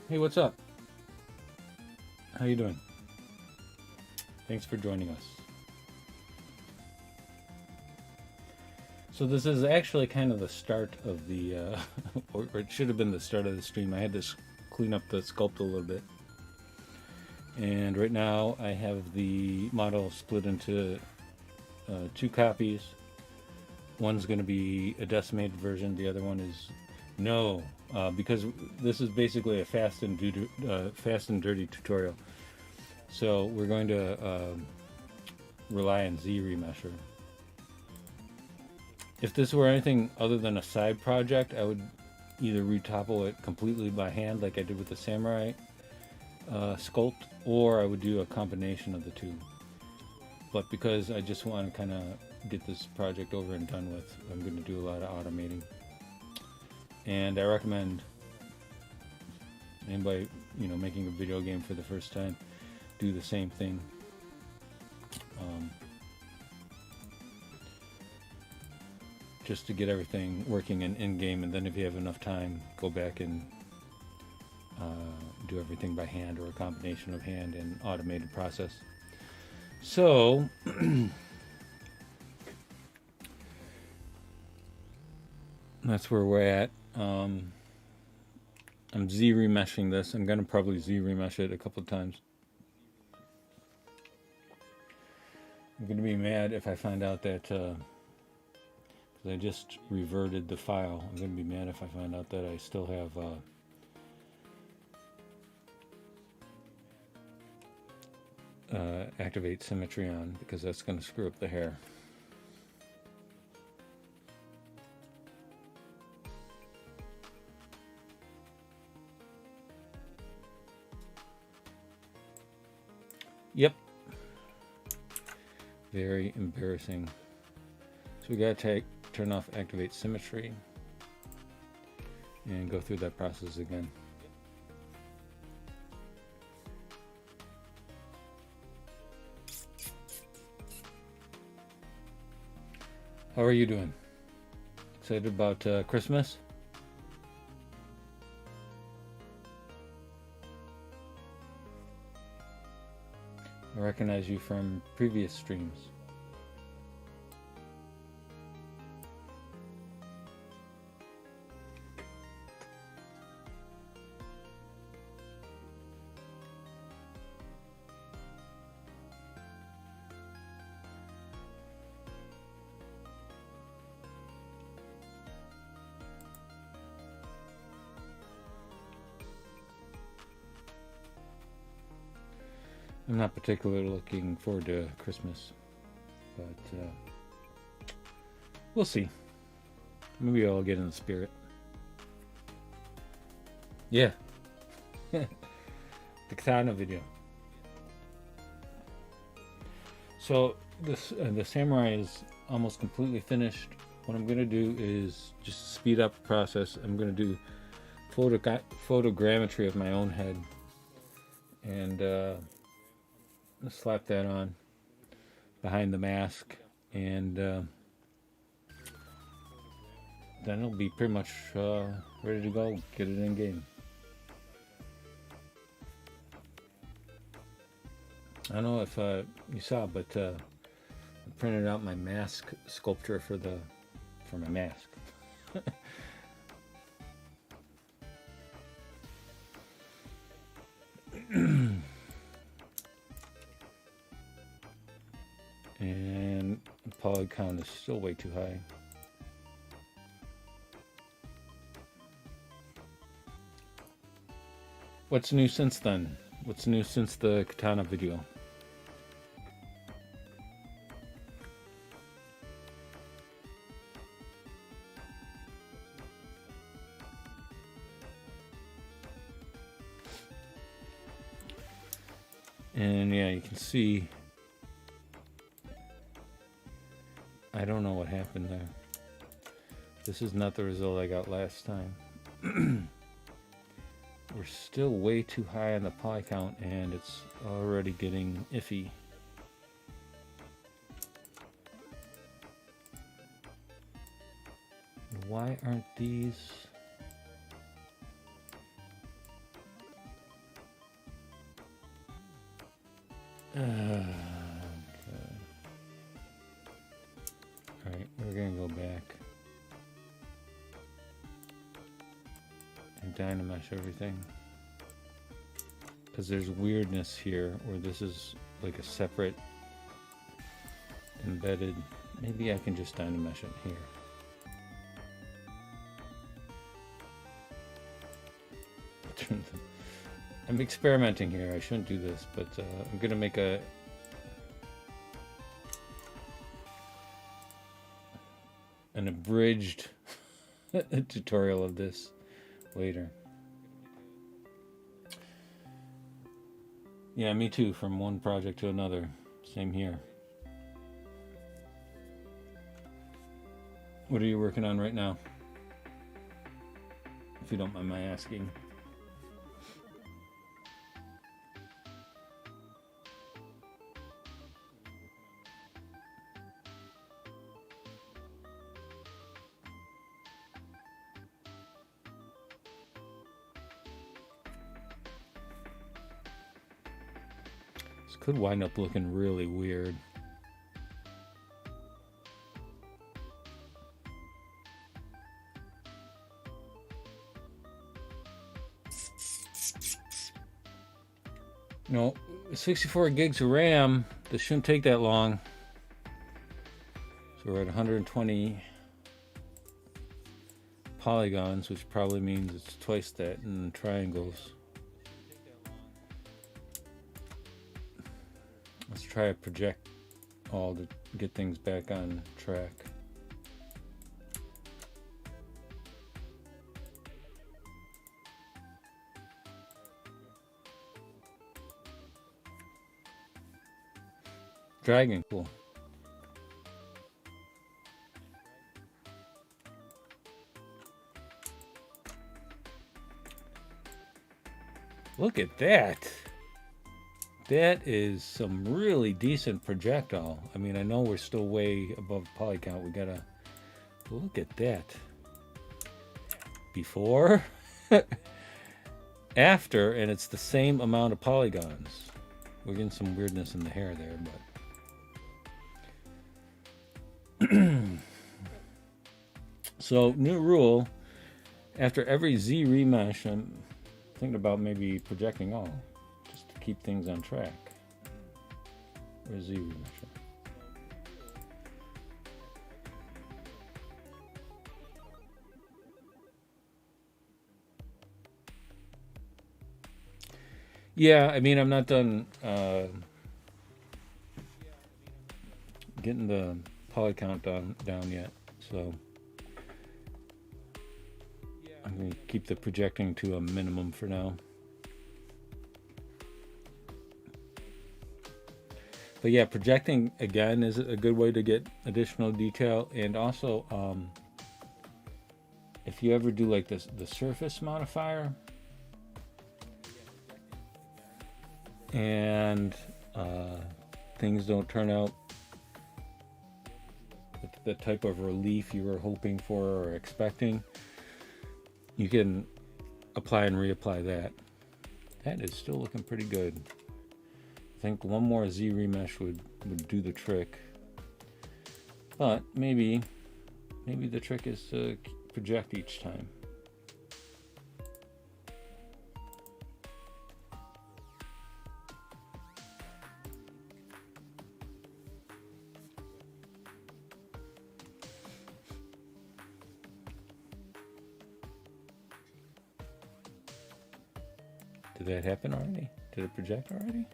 Hey, what's up? How you doing? Thanks for joining us. So this is actually kind of the start of the, or it should have been the start of the stream. I had to clean up the sculpt a little bit. And right now I have the model split into 2 copies. One's going to be a decimated version. The other one is no, because this is basically a fast and dirty tutorial. So we're going to rely on Z remesher. If this were anything other than a side project, I would either retopple it completely by hand like I did with the Samurai sculpt, or I would do a combination of the two. But because I just want to kind of get this project over and done with, I'm going to do a lot of automating. And I recommend anybody, you know, making a video game for the first time, do the same thing. Just to get everything working in-game, and then if you have enough time, go back and do everything by hand or a combination of hand and automated process. So that's where we're at. I'm Z remeshing this. I'm going to probably Z remesh it a couple of times. I'm going to be mad if I find out that, because I just reverted the file, I'm going to be mad if I find out that I still have activate symmetry on, because that's going to screw up the hair. Yep. Very embarrassing. So we gotta turn off activate symmetry and go through that process again. How are you doing? Excited about Christmas? I recognize you from previous streams. I'm not particularly looking forward to Christmas, but we'll see. Maybe I'll get in the spirit. Yeah. The Katana video. So this the Samurai is almost completely finished. What I'm going to do is just speed up the process. I'm going to do photogrammetry of my own head, and slap that on behind the mask, and then it'll be pretty much ready to go. Get it in game. I don't know if you saw, but I printed out my mask sculpture for my mask. poly count is still way too high. What's new since then? What's new since the katana video? And yeah, you can see, I don't know what happened there. This is not the result I got last time. We're still way too high on the poly count, and it's already getting iffy. Why aren't these? Okay. Alright, we're gonna go back and dynamesh everything, because there's weirdness here where this is like a separate embedded. Maybe I can just dynamesh it here. I'm experimenting here. I shouldn't do this, but I'm gonna make an abridged tutorial of this later. Yeah, me too, from one project to another. Same here. What are you working on right now? If you don't mind my asking. Could wind up looking really weird. No, 64 gigs of RAM. This shouldn't take that long. So we're at 120 polygons, which probably means it's twice that in triangles. Let's try to project all to get things back on track. Dragon, cool. Look at that. That is some really decent projectile. I mean, I know we're still way above poly count. We gotta look at that. Before, after, and it's the same amount of polygons. We're getting some weirdness in the hair there, but. So, new rule, after every Z remesh, I'm thinking about maybe projecting all. Keep things on track. Where's Z remesher? Yeah, I mean, I'm not done getting the poly count down yet, so I'm going to keep the projecting to a minimum for now. But yeah, projecting again is a good way to get additional detail, and also if you ever do like this, the surface modifier, and things don't turn out the type of relief you were hoping for or expecting, you can apply and reapply that. That is still looking pretty good. I think one more Z remesh would do the trick, but maybe the trick is to project each time. Did that happen already? Did it project already?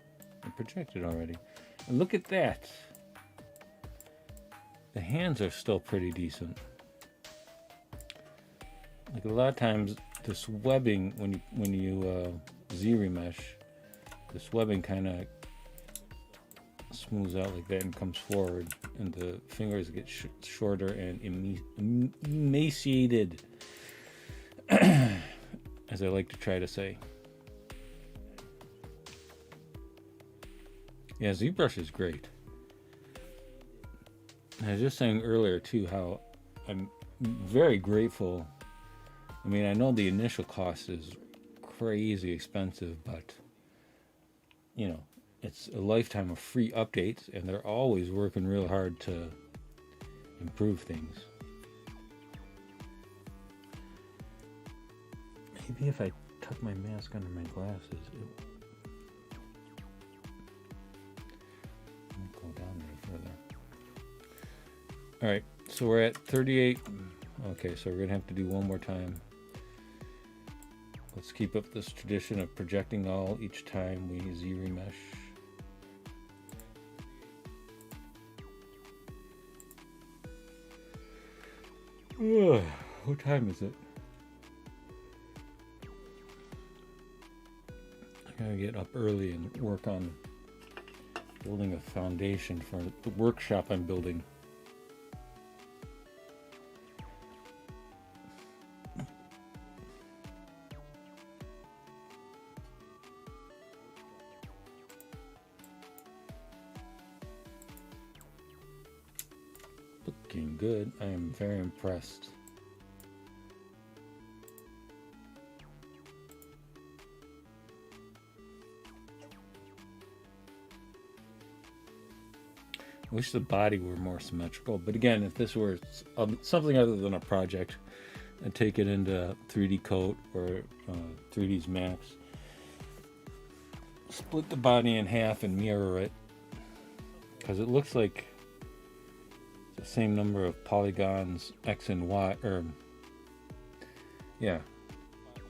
It projected already. And look at that. The hands are still pretty decent. Like a lot of times, this webbing, when you Z-remesh, this webbing kind of smooths out like that and comes forward, and the fingers get shorter and emaciated, as I like to try to say. Yeah, ZBrush is great. And I was just saying earlier too how I'm very grateful. I mean, I know the initial cost is crazy expensive, but you know, it's a lifetime of free updates, and they're always working real hard to improve things. Maybe if I tuck my mask under my glasses, I'll go down there further. All right, so we're at 38. Okay, so we're gonna have to do one more time. Let's keep up this tradition of projecting all each time we Z-remesh. What time is it? I gotta get up early and work on building a foundation for the workshop I'm building. Looking good. I am very impressed. I wish the body were more symmetrical, but again, if this were something other than a project, I'd take it into 3D Coat or 3ds Max, split the body in half and mirror it, because it looks like the same number of polygons X and Y, or yeah,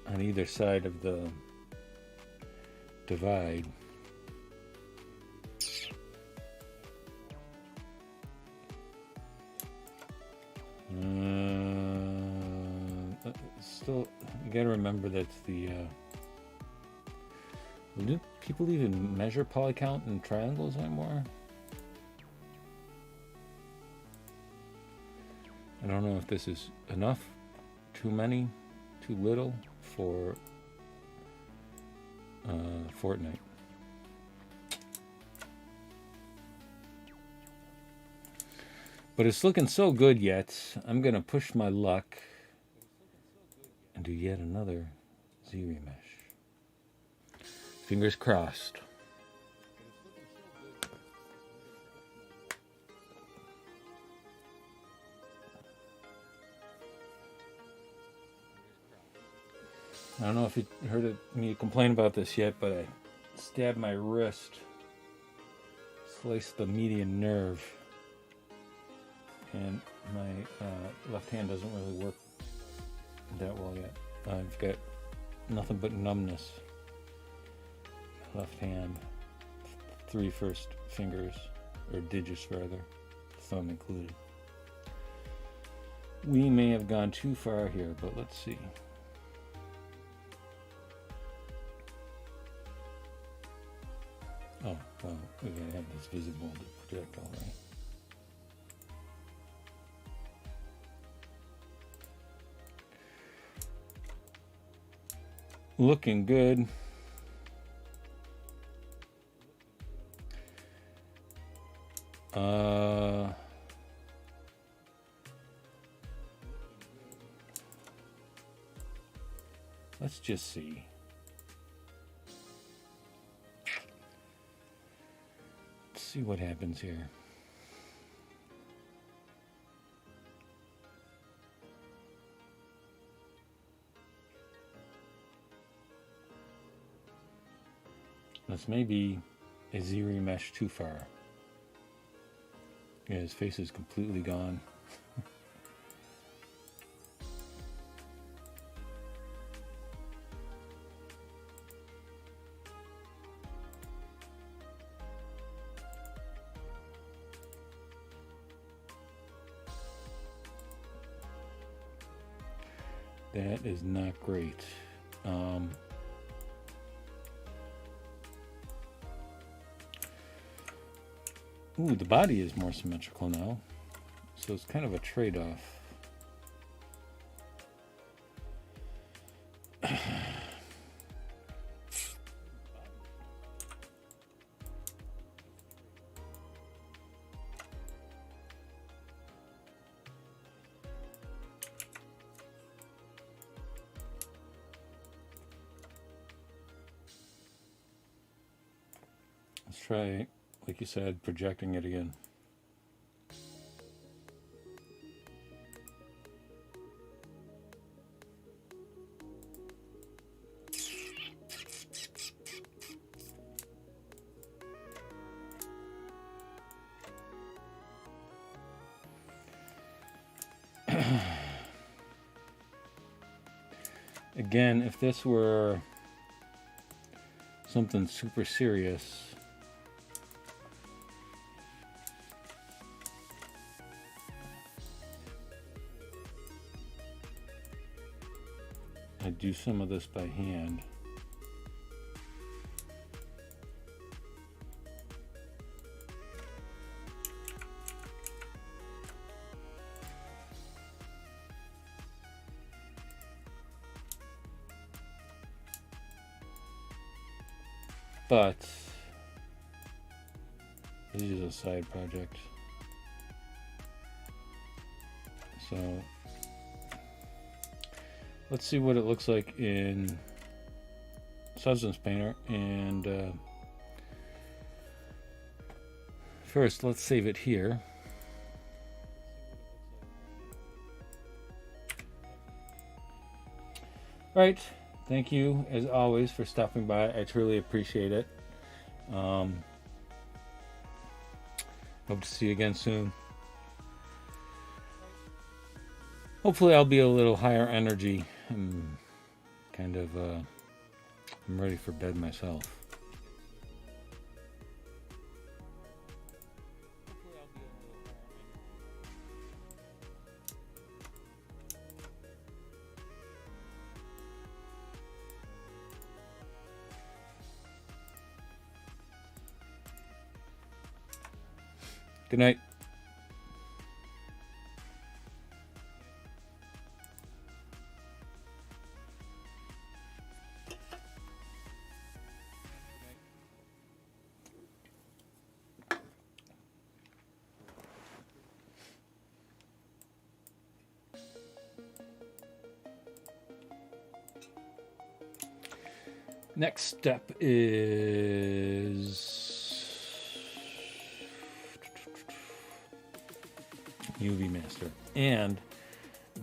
on either side of the divide. Still, you gotta remember that's the do people even measure poly count in triangles anymore? I don't know if this is enough, too many, too little for Fortnite. But it's looking so good yet. I'm gonna push my luck and do yet another Z-remesh. Fingers crossed. I don't know if you heard me complain about this yet, but I stabbed my wrist, sliced the median nerve, and my left hand doesn't really work that well yet. I've got nothing but numbness. Left hand, 3 first fingers, or digits rather, thumb included. We may have gone too far here, but let's see. Oh, well, we gotta have this visible to project all right. Looking good. Let's just see. Let's see what happens here. This may be a Z-remesh too far. Yeah, his face is completely gone. That is not great. Ooh, the body is more symmetrical now. So it's kind of a trade-off. Let's try, like you said, projecting it again. Again, if this were something super serious, I'd do some of this by hand. But this is a side project, so let's see what it looks like in Substance Painter. And first, let's save it here. All right. Thank you, as always, for stopping by. I truly appreciate it. Hope to see you again soon. Hopefully I'll be a little higher energy. I'm kind of, I'm ready for bed myself. Good night. Next step is UV Master, and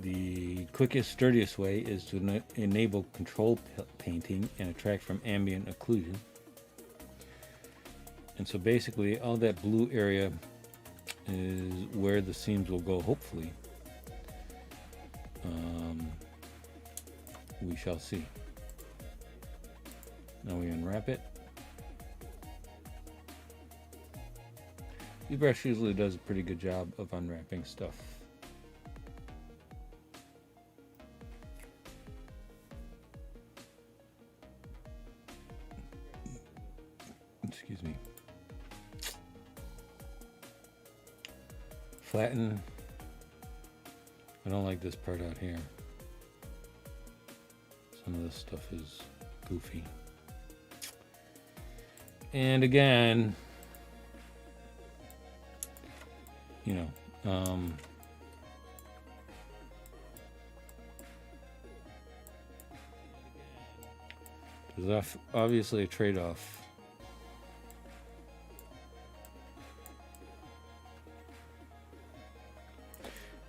the quickest, sturdiest way is to enable control painting and attract from ambient occlusion. And so basically all that blue area is where the seams will go, hopefully. We shall see. Now we unwrap it. ZBrush usually does a pretty good job of unwrapping stuff. Excuse me. Flatten. I don't like this part out here. Some of this stuff is goofy. And again, you know, there's obviously a trade-off.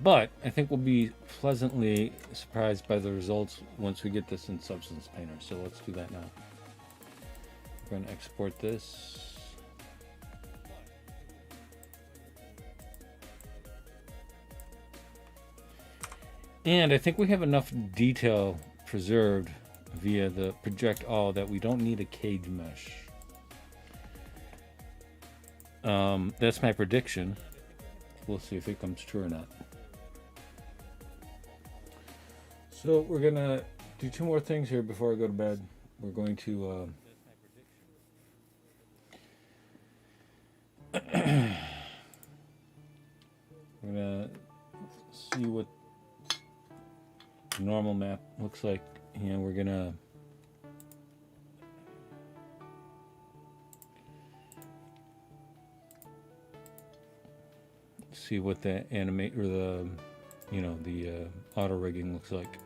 But I think we'll be pleasantly surprised by the results once we get this in Substance Painter. So let's do that now. We're going to export this. And I think we have enough detail preserved via the project all that we don't need a cage mesh. That's my prediction. We'll see if it comes true or not. So we're gonna do two more things here before I go to bed. We're going to we're gonna see what the normal map looks like, and we're gonna see what the animate or the the auto rigging looks like.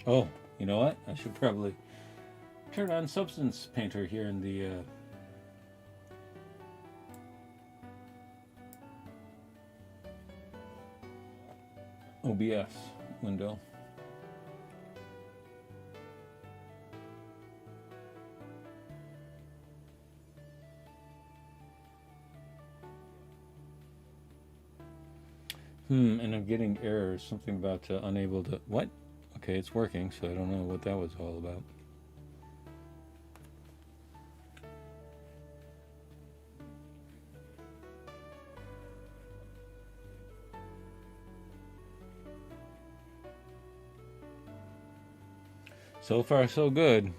Oh, you know what? I should probably turn on Substance Painter here in the OBS window. And I'm getting errors. Something about unable to... What? Okay, it's working, so I don't know what that was all about. So far, so good.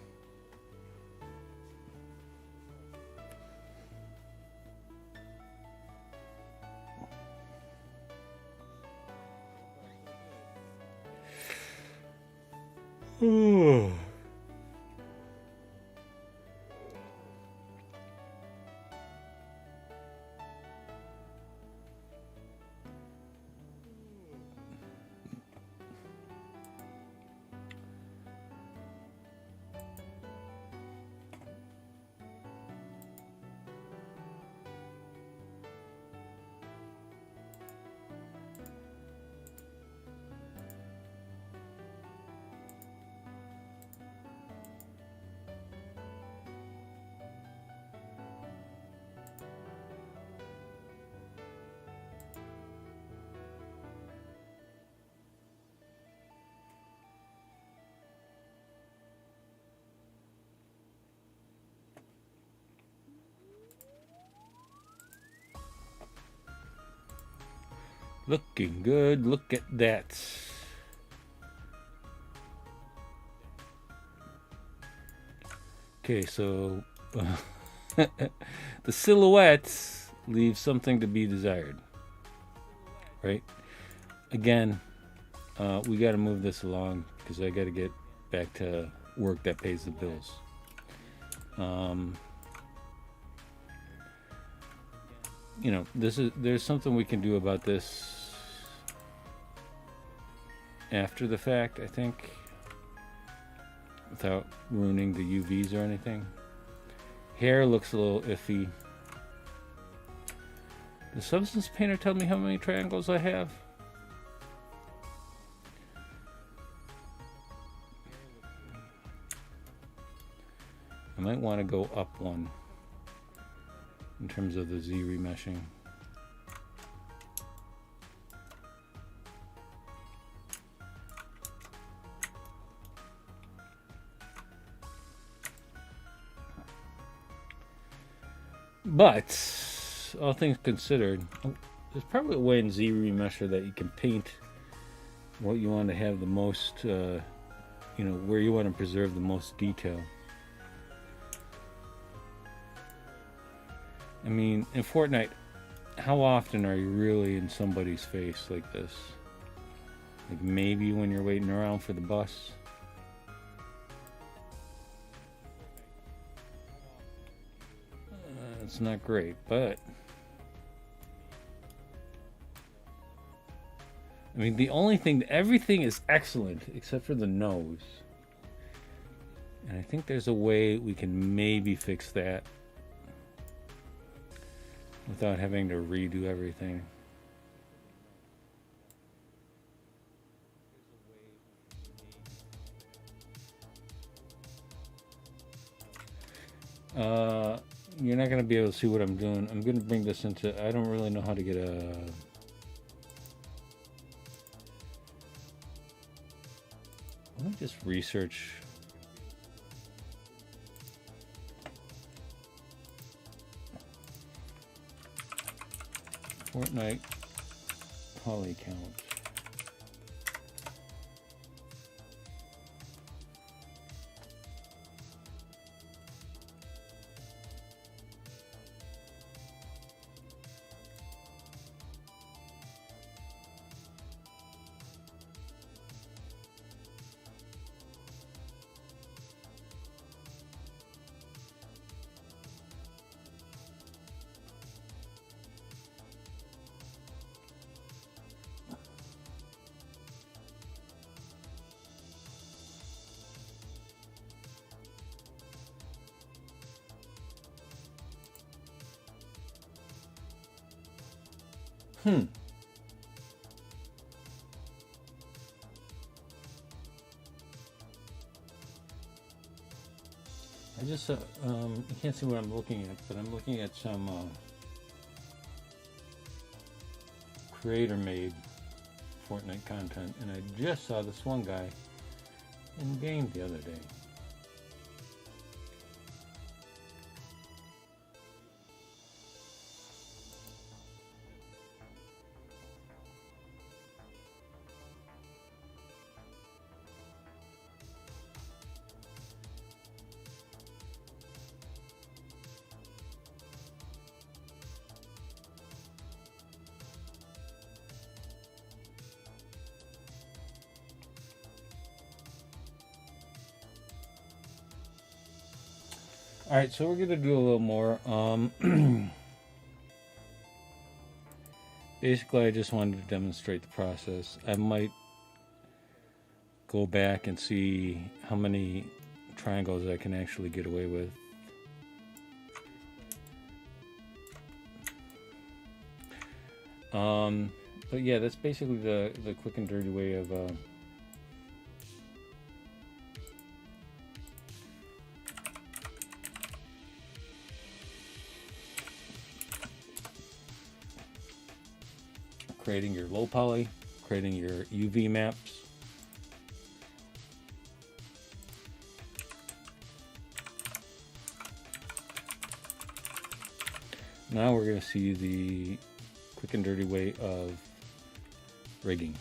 Looking good. Look at that. Okay, so the silhouettes leave something to be desired, right? Again, we got to move this along because I got to get back to work that pays the bills. There's something we can do about this after the fact, I think, without ruining the UVs or anything. Hair looks a little iffy. Does Substance Painter tell me how many triangles I have? I might want to go up one in terms of the Z remeshing. But all things considered, there's probably a way in Z remesher that you can paint what you want to have the most, where you want to preserve the most detail. I mean, in Fortnite, how often are you really in somebody's face like this? Like maybe when you're waiting around for the bus. It's not great, but I mean, everything is excellent except for the nose. And I think there's a way we can maybe fix that without having to redo everything. You're not going to be able to see what I'm doing. I'm going to bring this into, I don't really know how to get a, let me just research. Fortnite poly count. I just, you can't see what I'm looking at, but I'm looking at some creator-made Fortnite content, and I just saw this one guy in game the other day. All right, so we're going to do a little more. Basically, I just wanted to demonstrate the process. I might go back and see how many triangles I can actually get away with. But yeah, that's basically the quick and dirty way of creating your low poly, creating your UV maps. Now we're going to see the quick and dirty way of rigging.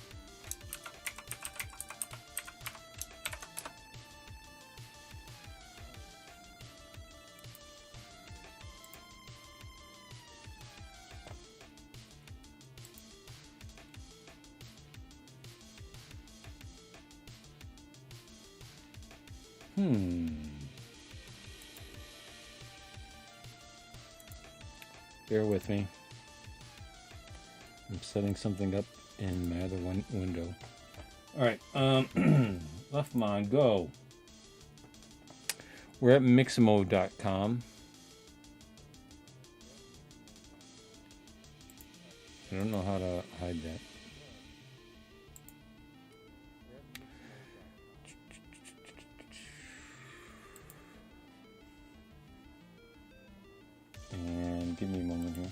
Bear with me. I'm setting something up in my other window. All right, left mon, go. We're at mixamo.com. I don't know how to hide that. And give me a moment here.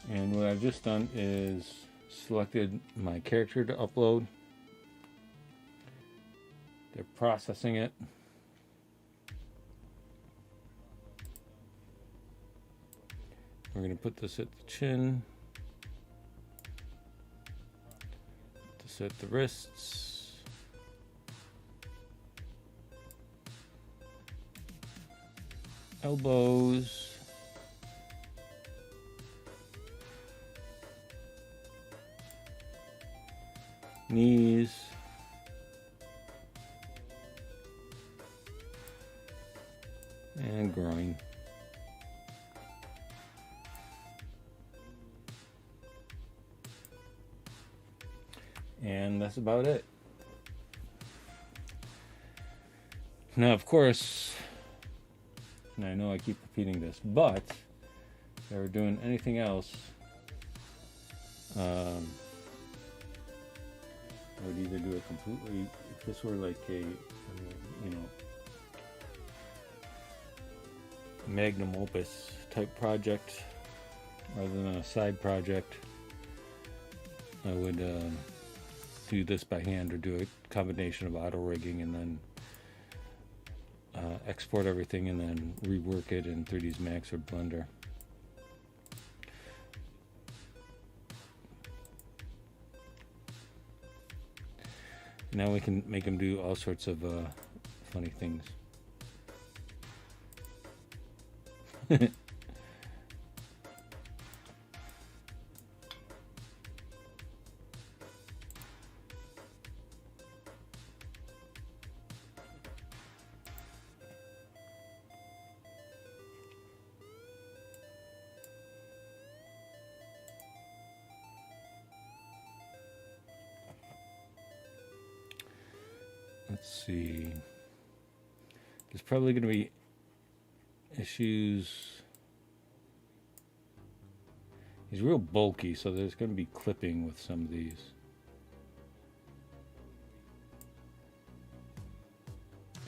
And what I've just done is selected my character to upload. They're processing it. We're going to put this at the chin. Put this at the wrists. Elbows. Knees, and growing. And that's about it. Now, of course, and I know I keep repeating this, but if they were doing anything else, I would either do it completely, if this were like a, magnum opus type project rather than a side project, I would do this by hand or do a combination of auto rigging and then export everything and then rework it in 3ds Max or Blender. Now we can make them do all sorts of funny things. Let's see. There's probably going to be issues. He's real bulky, so there's going to be clipping with some of these.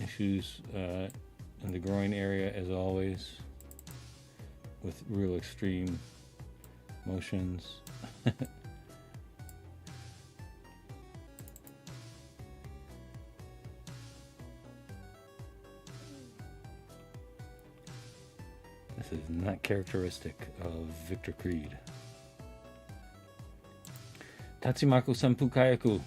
Issues in the groin area, as always, with real extreme motions. This is not characteristic of Victor Creed. Tatsimaku Senpu Kayaku.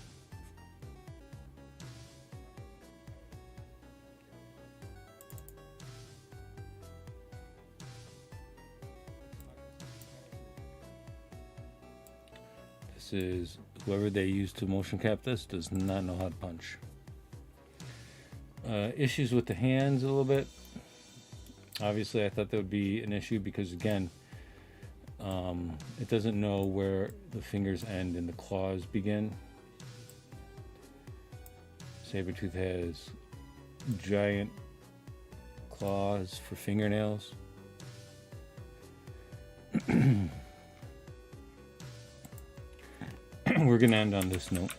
This is whoever they use to motion cap this does not know how to punch. Issues with the hands a little bit. Obviously, I thought that would be an issue because, again, it doesn't know where the fingers end and the claws begin. Sabretooth has giant claws for fingernails. We're going to end on this note.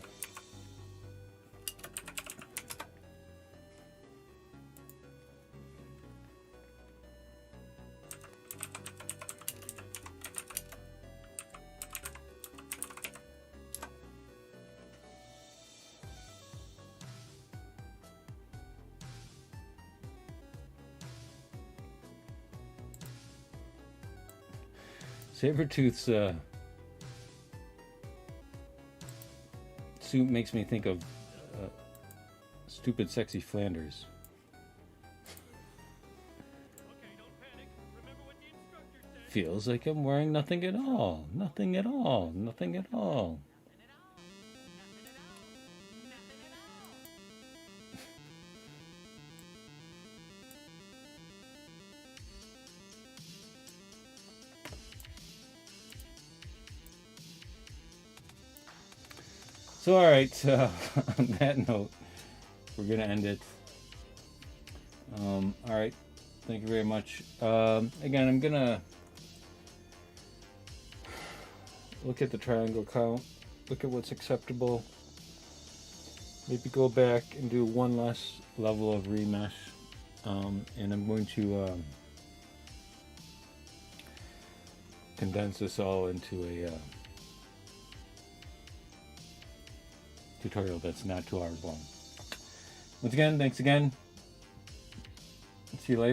Sabretooth's suit makes me think of Stupid Sexy Flanders. Okay, don't panic. Remember what the instructor said. Feels like I'm wearing nothing at all. Nothing at all. Nothing at all. So, all right, on that note, we're going to end it. All right, thank you very much. Again, I'm going to look at the triangle count, look at what's acceptable, maybe go back and do one less level of remesh, and I'm going to condense this all into a tutorial that's not 2 hours long. Once again, thanks again. See you later.